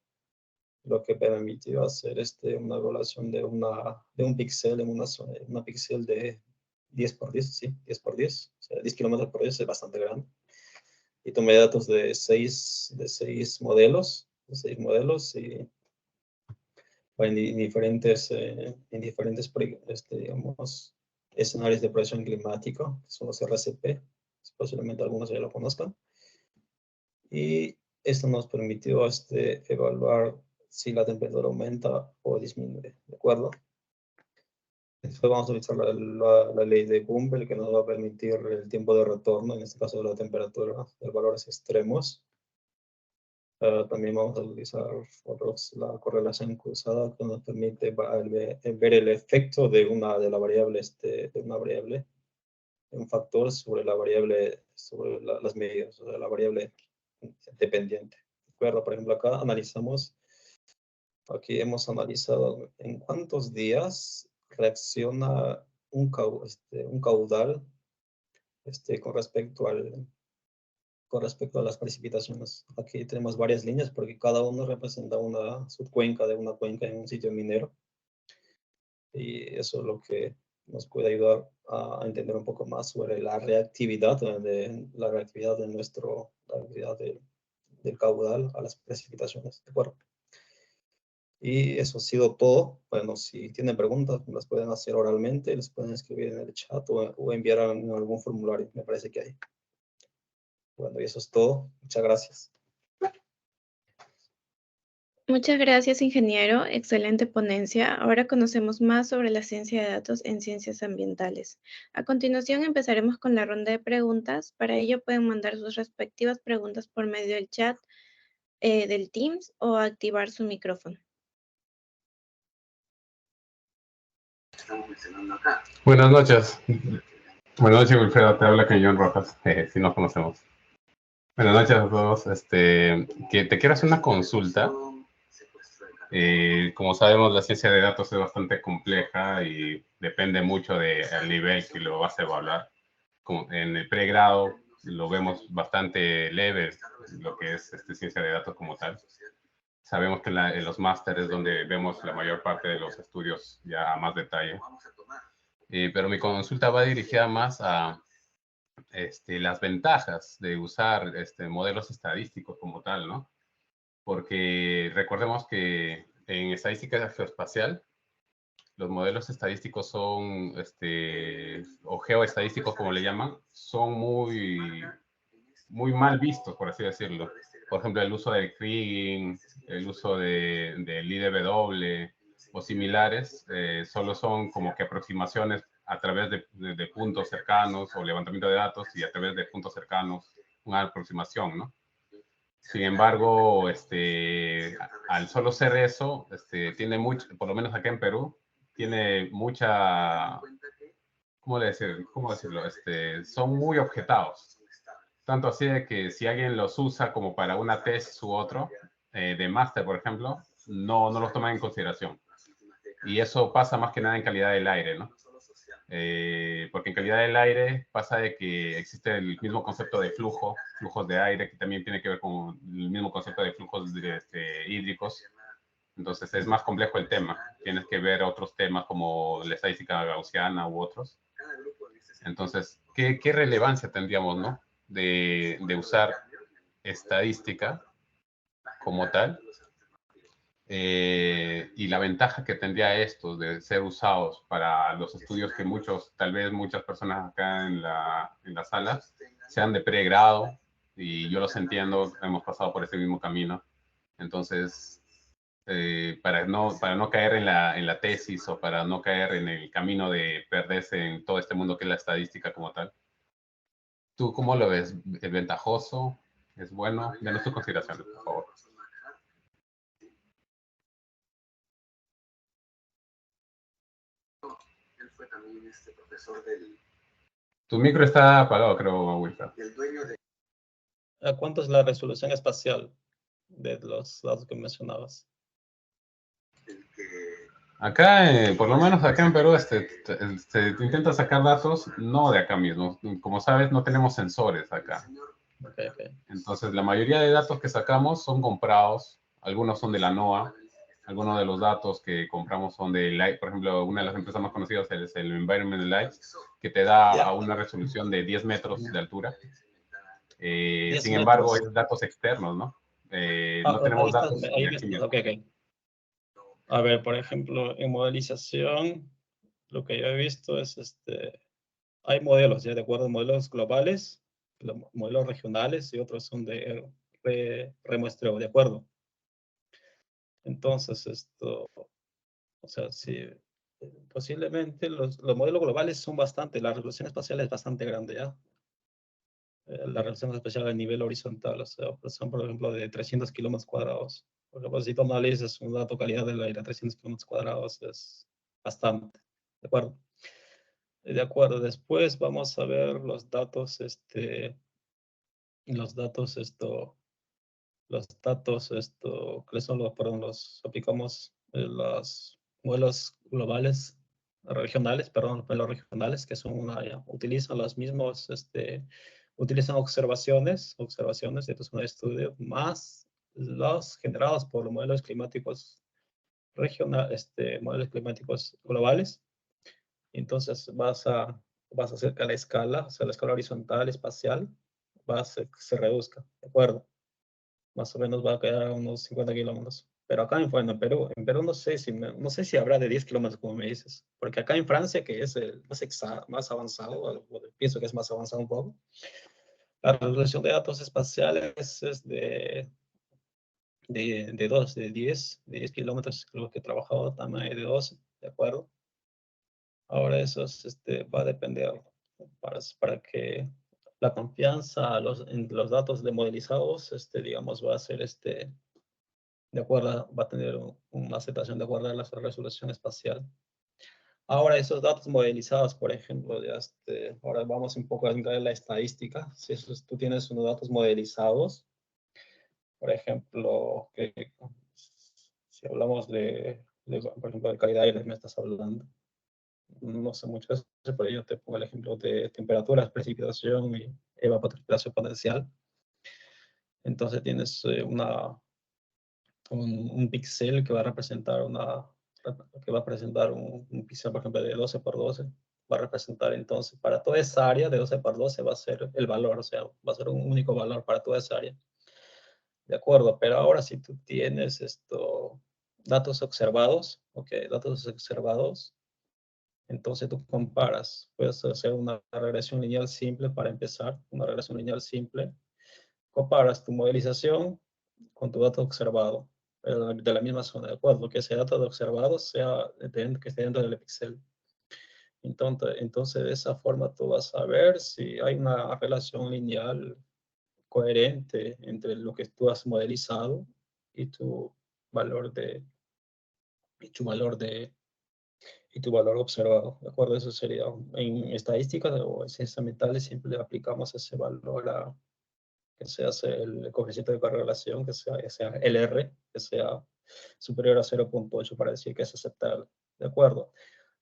lo que permitió hacer una evaluación de un píxel en una píxel de 10 por 10, sí, 10 por 10, o sea, 10 kilómetros por 10 es bastante grande. Y tomé datos de seis modelos, y en diferentes digamos, escenarios de presión climática, que son los RCP, posiblemente algunos ya lo conozcan. Y esto nos permitió evaluar si la temperatura aumenta o disminuye, ¿de acuerdo? Después vamos a utilizar la ley de Gumbel, que nos va a permitir el tiempo de retorno, en este caso de la temperatura, de valores extremos. También vamos a utilizar la correlación cruzada, que nos permite ver el efecto de una variable, de un factor sobre la variable, sobre las medidas, o sea, la variable dependiente. ¿De acuerdo? Por ejemplo, acá aquí hemos analizado en cuántos días reacciona un caudal con respecto a las precipitaciones. Aquí tenemos varias líneas porque cada uno representa una subcuenca de una cuenca en un sitio minero. Y eso es lo que nos puede ayudar a entender un poco más sobre la reactividad del caudal a las precipitaciones. ¿De acuerdo? Y eso ha sido todo. Bueno, si tienen preguntas, las pueden hacer oralmente, les pueden escribir en el chat o enviar en algún formulario, me parece que hay. Bueno, y eso es todo. Muchas gracias. Muchas gracias, ingeniero. Excelente ponencia. Ahora conocemos más sobre la ciencia de datos en ciencias ambientales. A continuación empezaremos con la ronda de preguntas. Para ello pueden mandar sus respectivas preguntas por medio del chat del Teams o activar su micrófono. Buenas noches. Buenas noches, Wilfredo. Te habla con John Rojas. Si nos conocemos. Buenas noches a todos. Que te quiero hacer una consulta. Como sabemos, la ciencia de datos es bastante compleja y depende mucho del nivel que lo vas a evaluar. Como en el pregrado lo vemos bastante leve, lo que es ciencia de datos como tal. Sabemos que en los másteres donde vemos la mayor parte de los estudios ya a más detalle. Pero mi consulta va dirigida más a las ventajas de usar modelos estadísticos como tal, ¿no? Porque recordemos que en estadística geoespacial, los modelos estadísticos son, o geoestadísticos como le llaman, son muy mal vistos, por así decirlo. Por ejemplo, el uso del Kriging, el uso del IDW o similares, solo son como que aproximaciones a través de puntos cercanos o levantamiento de datos y a través de puntos cercanos, una aproximación, ¿no? Sin embargo, al solo ser eso, tiene mucho, por lo menos acá en Perú, tiene mucha, ¿cómo decirlo? Son muy objetados. Tanto así de que si alguien los usa como para una tesis u otro, de máster, por ejemplo, no los toman en consideración. Y eso pasa más que nada en calidad del aire, ¿no? Porque en calidad del aire pasa de que existe el mismo concepto de flujos de aire, que también tiene que ver con el mismo concepto de flujos hídricos. Entonces es más complejo el tema. Tienes que ver otros temas como la estadística gaussiana u otros. Entonces, ¿qué relevancia tendríamos, no? De usar estadística como tal, y la ventaja que tendría esto de ser usados para los estudios que tal vez muchas personas acá en la sala sean de pregrado, y yo los entiendo, hemos pasado por ese mismo camino. Entonces, para no caer en la tesis o para no caer en el camino de perderse en todo este mundo que es la estadística como tal, ¿tú cómo lo ves? ¿Es ventajoso? ¿Es bueno? Denos tus consideraciones, por favor. Él fue también profesor del... Tu micro está apagado, creo, Wilfred. ¿Cuánto es la resolución espacial de los datos que mencionabas? Acá, por lo menos acá en Perú, intenta sacar datos no de acá mismo. Como sabes, no tenemos sensores acá. Okay. Entonces, la mayoría de datos que sacamos son comprados. Algunos son de la NOAA. Algunos de los datos que compramos son de Light. Por ejemplo, una de las empresas más conocidas es el Environment Light, que te da una resolución de 10 metros de altura. Sin embargo, es datos externos, ¿no? No tenemos datos de aquí mismo. Okay. A ver, por ejemplo, en modelización, lo que yo he visto es hay modelos, ya de acuerdo a modelos globales, modelos regionales y otros son de remuestreo, ¿de acuerdo? Entonces, o sea, sí, posiblemente los modelos globales son bastante, la resolución espacial es bastante grande, ¿ya? La resolución espacial a nivel horizontal, o sea, son, por ejemplo, de 300 kilómetros cuadrados. Por ejemplo, si tú analizas un dato calidad del aire a 300 kilómetros cuadrados, es bastante, ¿de acuerdo? De acuerdo, después vamos a ver los datos, que son los aplicamos los modelos globales, regionales, perdón, modelos regionales, que son utilizan los mismos, utilizan observaciones de tu zona de estudio, más los generados por los modelos climáticos modelos climáticos globales. Entonces vas a hacer que la escala, o sea, la escala horizontal, espacial, se reduzca, ¿de acuerdo? Más o menos va a quedar a unos 50 kilómetros. Pero acá en Perú no sé si habrá de 10 kilómetros, como me dices. Porque acá en Francia, que es el más avanzado, pienso que es más avanzado un poco, la resolución de datos espaciales es de 10 kilómetros, creo que he trabajado también de 12, ¿de acuerdo? Ahora eso va a depender para que la confianza en los datos de modelizados, digamos, va a ser de acuerdo, va a tener una aceptación de acuerdo a la resolución espacial. Ahora esos datos modelizados, por ejemplo, ya ahora vamos un poco a entrar en la estadística. Si tú tienes unos datos modelizados, por ejemplo, si hablamos por ejemplo, de calidad de aire, me estás hablando. No sé mucho de eso, pero yo te pongo el ejemplo de temperaturas, precipitación y evapotranspiración potencial. Entonces tienes un píxel que va a representar un píxel, por ejemplo, de 12 por 12. Va a representar entonces, para toda esa área de 12 por 12 va a ser el valor, o sea, va a ser un único valor para toda esa área. De acuerdo, pero ahora si tú tienes datos observados, ok, datos observados, entonces tú comparas, puedes hacer una regresión lineal simple para empezar, una regresión lineal simple, comparas tu modelización con tu dato observado, de la misma zona, ¿de acuerdo? Que ese dato observado que esté dentro del píxel. Entonces, de esa forma tú vas a ver si hay una relación lineal coherente entre lo que tú has modelizado y tu valor de, y tu valor de, y tu valor observado, ¿de acuerdo? Eso sería, en estadística o en ciencias ambientales siempre aplicamos ese valor que se hace el coeficiente de correlación, que sea el R, que sea superior a 0.8 para decir que es aceptable, ¿de acuerdo?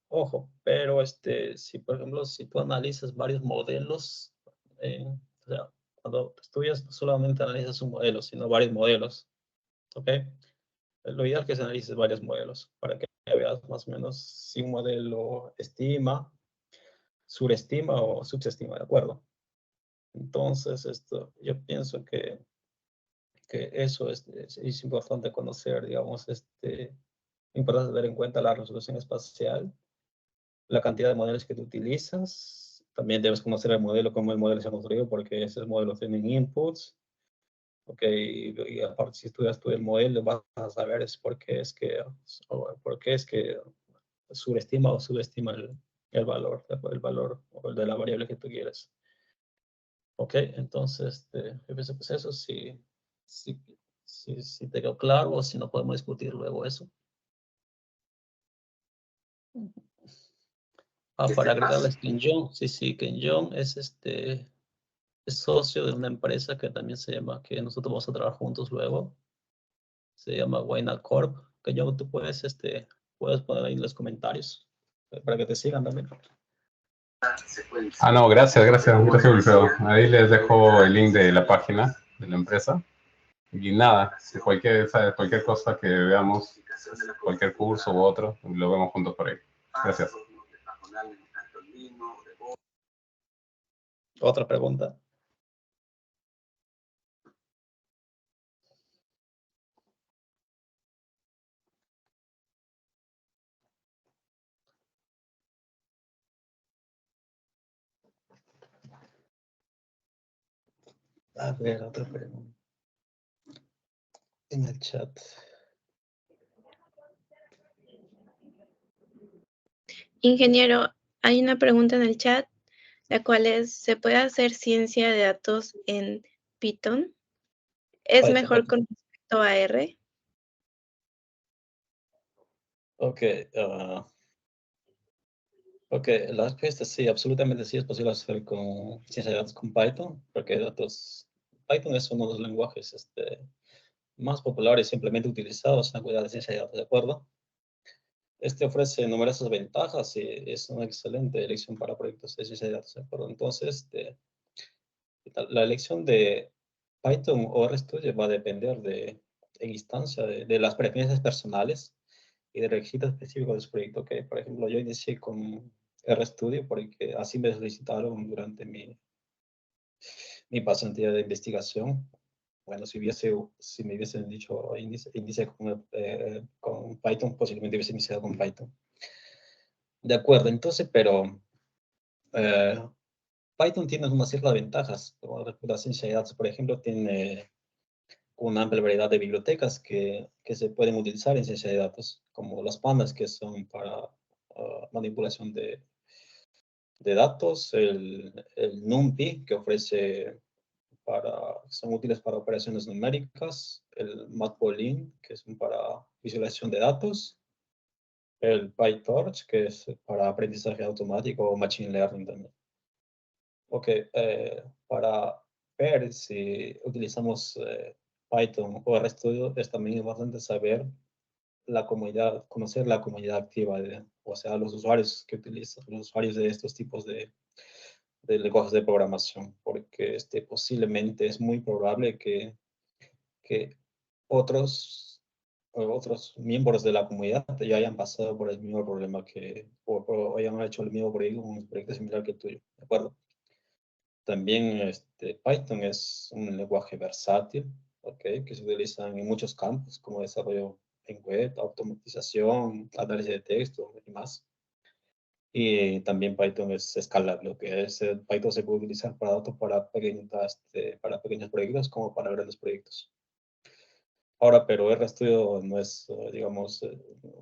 Ojo, pero si por ejemplo, si tú analizas varios modelos, o sea, cuando estudias no solamente analizas un modelo, sino varios modelos, ¿ok? Lo ideal es que se analices varios modelos para que veas más o menos si un modelo estima, surestima o subestima, ¿de acuerdo? Entonces, yo pienso que eso es importante conocer, digamos, importante tener en cuenta la resolución espacial, la cantidad de modelos que tú utilizas. También debes conocer el modelo, cómo el modelo se ha construido, porque ese modelo tiene inputs. Ok, y aparte, si estudias tú el modelo, vas a saber por qué es que subestima o subestima el valor o el de la variable que tú quieres. Ok, entonces, yo pienso que eso si te quedó claro o si no podemos discutir luego eso. Para agregarles Ken Jeong, sí, Ken Jeong es socio de una empresa que también se llama, que nosotros vamos a trabajar juntos luego, se llama Wayna Corp, que yo tú puedes poner ahí en los comentarios para que te sigan también. No, gracias, Wilfredo. Ahí les dejo el link de la página de la empresa. Y nada, si cualquier cosa que veamos, cualquier curso u otro, lo vemos juntos por ahí. Gracias. Otra pregunta. A ver, otra pregunta. En el chat. Ingeniero, hay una pregunta en el chat, la cual es, ¿se puede hacer ciencia de datos en Python? ¿Es Python, mejor ok. con respecto a R? Ok, ok, la respuesta es sí, absolutamente sí es posible hacer con ciencia de datos con Python, porque Python es uno de los lenguajes más populares y simplemente utilizados en la comunidad de ciencia de datos, ¿de acuerdo? Ofrece numerosas ventajas y es una excelente elección para proyectos de ciencia de datos, ¿de acuerdo? Entonces, la elección de Python o RStudio va a depender en instancia de las preferencias personales y de requisitos específicos de su proyecto. Que, por ejemplo, yo inicié con RStudio porque así me solicitaron durante mi pasantía de investigación. Bueno, si me hubiesen dicho inicie con Python, posiblemente hubiese iniciado con Python. De acuerdo, entonces, pero Python tiene unas ciertas ventajas, como la ciencia de datos, por ejemplo, tiene una amplia variedad de bibliotecas que se pueden utilizar en ciencia de datos, como las pandas, que son para manipulación de datos, el NumPy, que son útiles para operaciones numéricas, el Matplotlib, que son para visualización de datos, el PyTorch, que es para aprendizaje automático o Machine Learning también. Ok, para ver si utilizamos Python o RStudio, es también importante saber la comunidad, conocer la comunidad activa, o sea, los usuarios que utilizan, los usuarios de estos tipos de lenguajes de programación, porque posiblemente es muy probable que otros miembros de la comunidad ya hayan pasado por el mismo problema o hayan hecho el mismo proyecto, un proyecto similar que el tuyo, ¿de acuerdo? También Python es un lenguaje versátil, ¿ok? Que se utiliza en muchos campos, como desarrollo en web, automatización, análisis de texto y más. Y también Python es escalable, lo que es Python se puede utilizar para datos para pequeños proyectos como para grandes proyectos. Ahora, pero RStudio no es, digamos,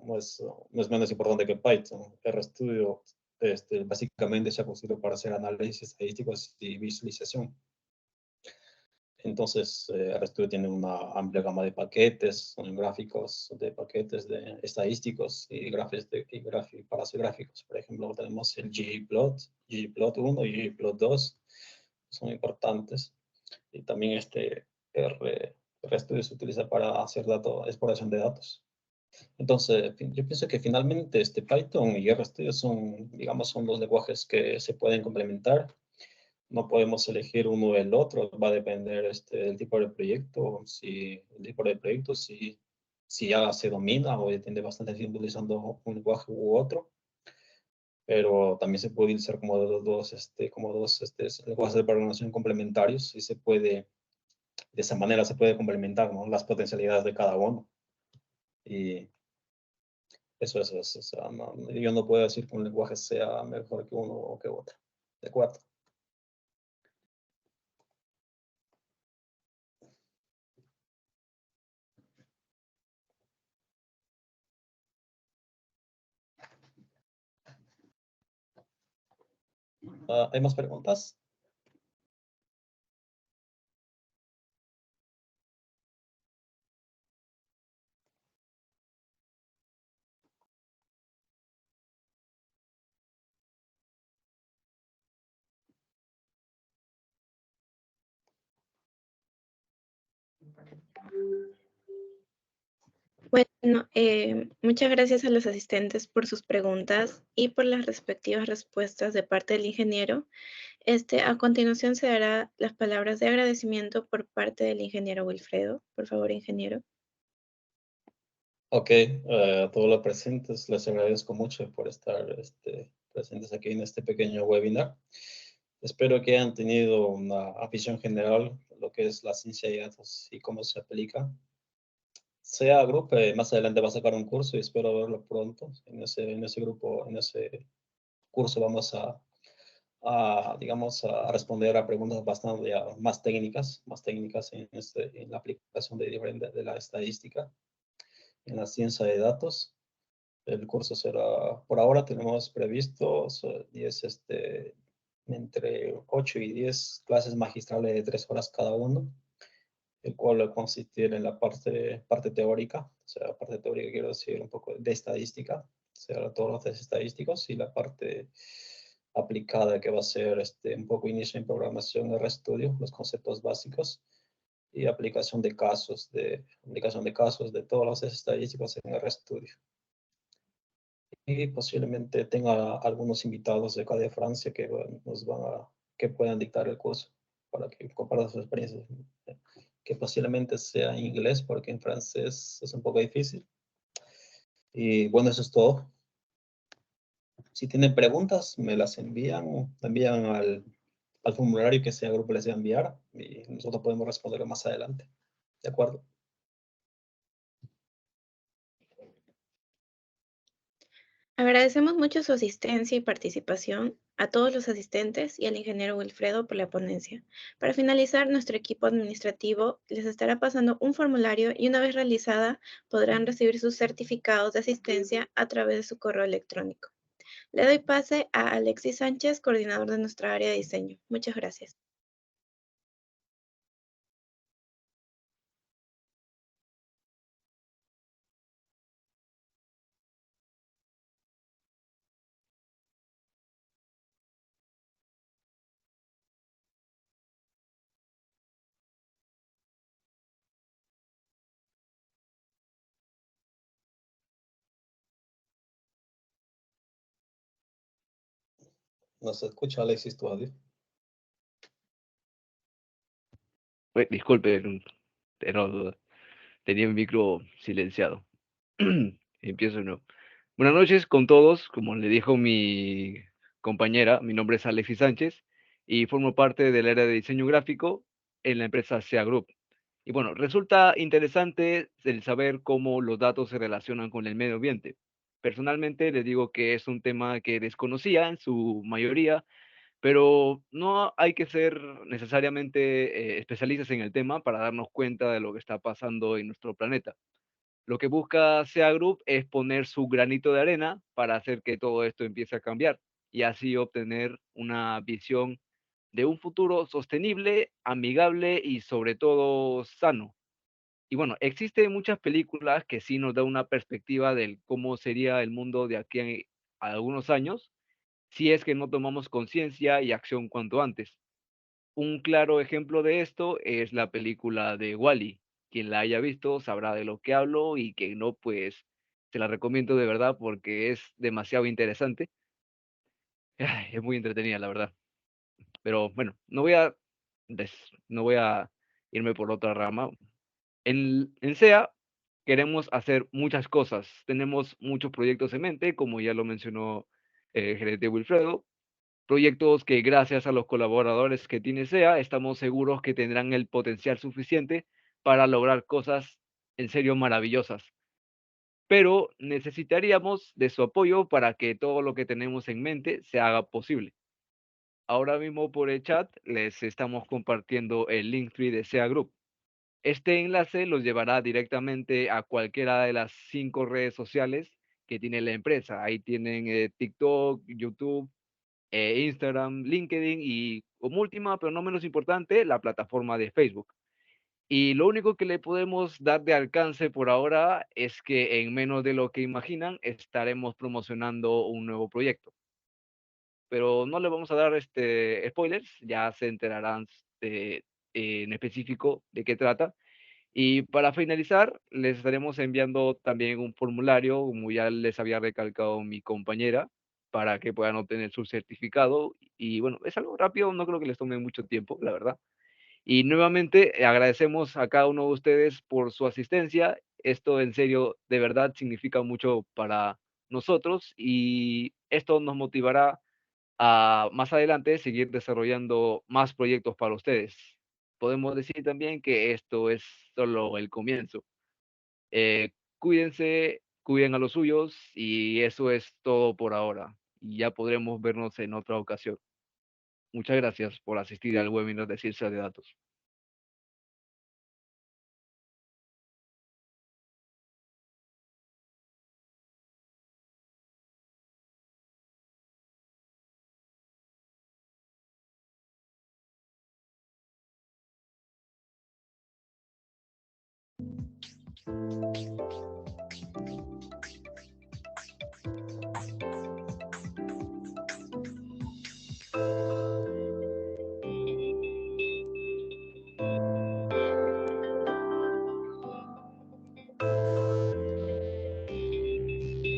no es menos importante que Python. RStudio básicamente se ha construido para hacer análisis estadísticos y visualización. Entonces, RStudio tiene una amplia gama de paquetes, son gráficos de paquetes de estadísticos y gráficos para hacer gráficos. Por ejemplo, tenemos el ggplot, ggplot1 y ggplot2, son importantes. Y también RStudio se utiliza para hacer exploración de datos. Entonces, yo pienso que finalmente Python y RStudio son, digamos, son dos lenguajes que se pueden complementar. No podemos elegir uno del otro, va a depender del tipo de proyecto, si ya se domina o ya tiene bastante tiempo utilizando un lenguaje u otro, pero también se puede utilizar como dos lenguajes de programación complementarios y de esa manera se puede complementar, ¿no?, las potencialidades de cada uno. Y eso es, o sea, yo no puedo decir que un lenguaje sea mejor que uno o que otro. ¿De acuerdo? ¿Hay más preguntas? Bueno, muchas gracias a los asistentes por sus preguntas y por las respectivas respuestas de parte del ingeniero. A continuación se dará las palabras de agradecimiento por parte del ingeniero Wilfredo. Por favor, ingeniero. Ok, a todos los presentes les agradezco mucho por estar presentes aquí en este pequeño webinar. Espero que hayan tenido una visión general de lo que es la ciencia de datos y cómo se aplica. SEA Group más adelante va a sacar un curso y espero verlo pronto. En ese grupo, en ese curso vamos digamos, a responder a preguntas bastante más técnicas en la aplicación de la estadística en la ciencia de datos. El curso será, por ahora tenemos previsto 10, entre 8 y 10 clases magistrales de 3 horas cada uno, el cual va a consistir en la parte teórica, o sea, parte teórica quiero decir un poco de estadística, o sea, todos los test estadísticos, y la parte aplicada que va a ser un poco inicio en programación, RStudio, los conceptos básicos, y aplicación de casos, de todos los test estadísticos en RStudio. Y posiblemente tenga algunos invitados de acá de Francia que puedan dictar el curso para que compartan sus experiencias, que posiblemente sea en inglés porque en francés es un poco difícil. Y bueno, eso es todo. Si tienen preguntas, me las envían al formulario que sea grupo les va a enviar y nosotros podemos responder más adelante. ¿De acuerdo? Agradecemos mucho su asistencia y participación, a todos los asistentes y al ingeniero Wilfredo por la ponencia. Para finalizar, nuestro equipo administrativo les estará pasando un formulario y una vez realizada podrán recibir sus certificados de asistencia a través de su correo electrónico. Le doy pase a Alexis Sánchez, coordinador de nuestra área de diseño. Muchas gracias. ¿No se escucha, Alexis, tu audio? Disculpe, no, tenía mi micro silenciado. Empiezo de nuevo. Buenas noches con todos. Como le dijo mi compañera, mi nombre es Alexis Sánchez y formo parte del área de diseño gráfico en la empresa SEA Group. Y bueno, resulta interesante el saber cómo los datos se relacionan con el medio ambiente. Personalmente les digo que es un tema que desconocía en su mayoría, pero no hay que ser necesariamente especialistas en el tema para darnos cuenta de lo que está pasando en nuestro planeta. Lo que busca SEA Group es poner su granito de arena para hacer que todo esto empiece a cambiar y así obtener una visión de un futuro sostenible, amigable y sobre todo sano. Y bueno, existen muchas películas que sí nos dan una perspectiva de cómo sería el mundo de aquí a algunos años si es que no tomamos conciencia y acción cuanto antes. Un claro ejemplo de esto es la película de Wall-E. Quien la haya visto sabrá de lo que hablo y que no, pues se la recomiendo de verdad porque es demasiado interesante. Ay, es muy entretenida, la verdad. Pero bueno, no voy a irme por otra rama. En SEA queremos hacer muchas cosas. Tenemos muchos proyectos en mente, como ya lo mencionó el gerente Wilfredo. Proyectos que gracias a los colaboradores que tiene SEA, estamos seguros que tendrán el potencial suficiente para lograr cosas en serio maravillosas. Pero necesitaríamos de su apoyo para que todo lo que tenemos en mente se haga posible. Ahora mismo por el chat les estamos compartiendo el Linktree de SEA Group. Este enlace los llevará directamente a cualquiera de las 5 redes sociales que tiene la empresa. Ahí tienen TikTok, YouTube, Instagram, LinkedIn y, como última, pero no menos importante, la plataforma de Facebook. Y lo único que le podemos dar de alcance por ahora es que en menos de lo que imaginan estaremos promocionando un nuevo proyecto. Pero no le vamos a dar spoilers, ya se enterarán en específico de qué trata. Y para finalizar, les estaremos enviando también un formulario, como ya les había recalcado mi compañera, para que puedan obtener su certificado. Y bueno, es algo rápido, no creo que les tome mucho tiempo, la verdad. Y nuevamente agradecemos a cada uno de ustedes por su asistencia. Esto en serio, de verdad, significa mucho para nosotros y esto nos motivará a más adelante seguir desarrollando más proyectos para ustedes. Podemos decir también que esto es solo el comienzo. Cuídense, cuiden a los suyos y eso es todo por ahora. Y ya podremos vernos en otra ocasión. Muchas gracias por asistir al webinar de Ciencia de Datos.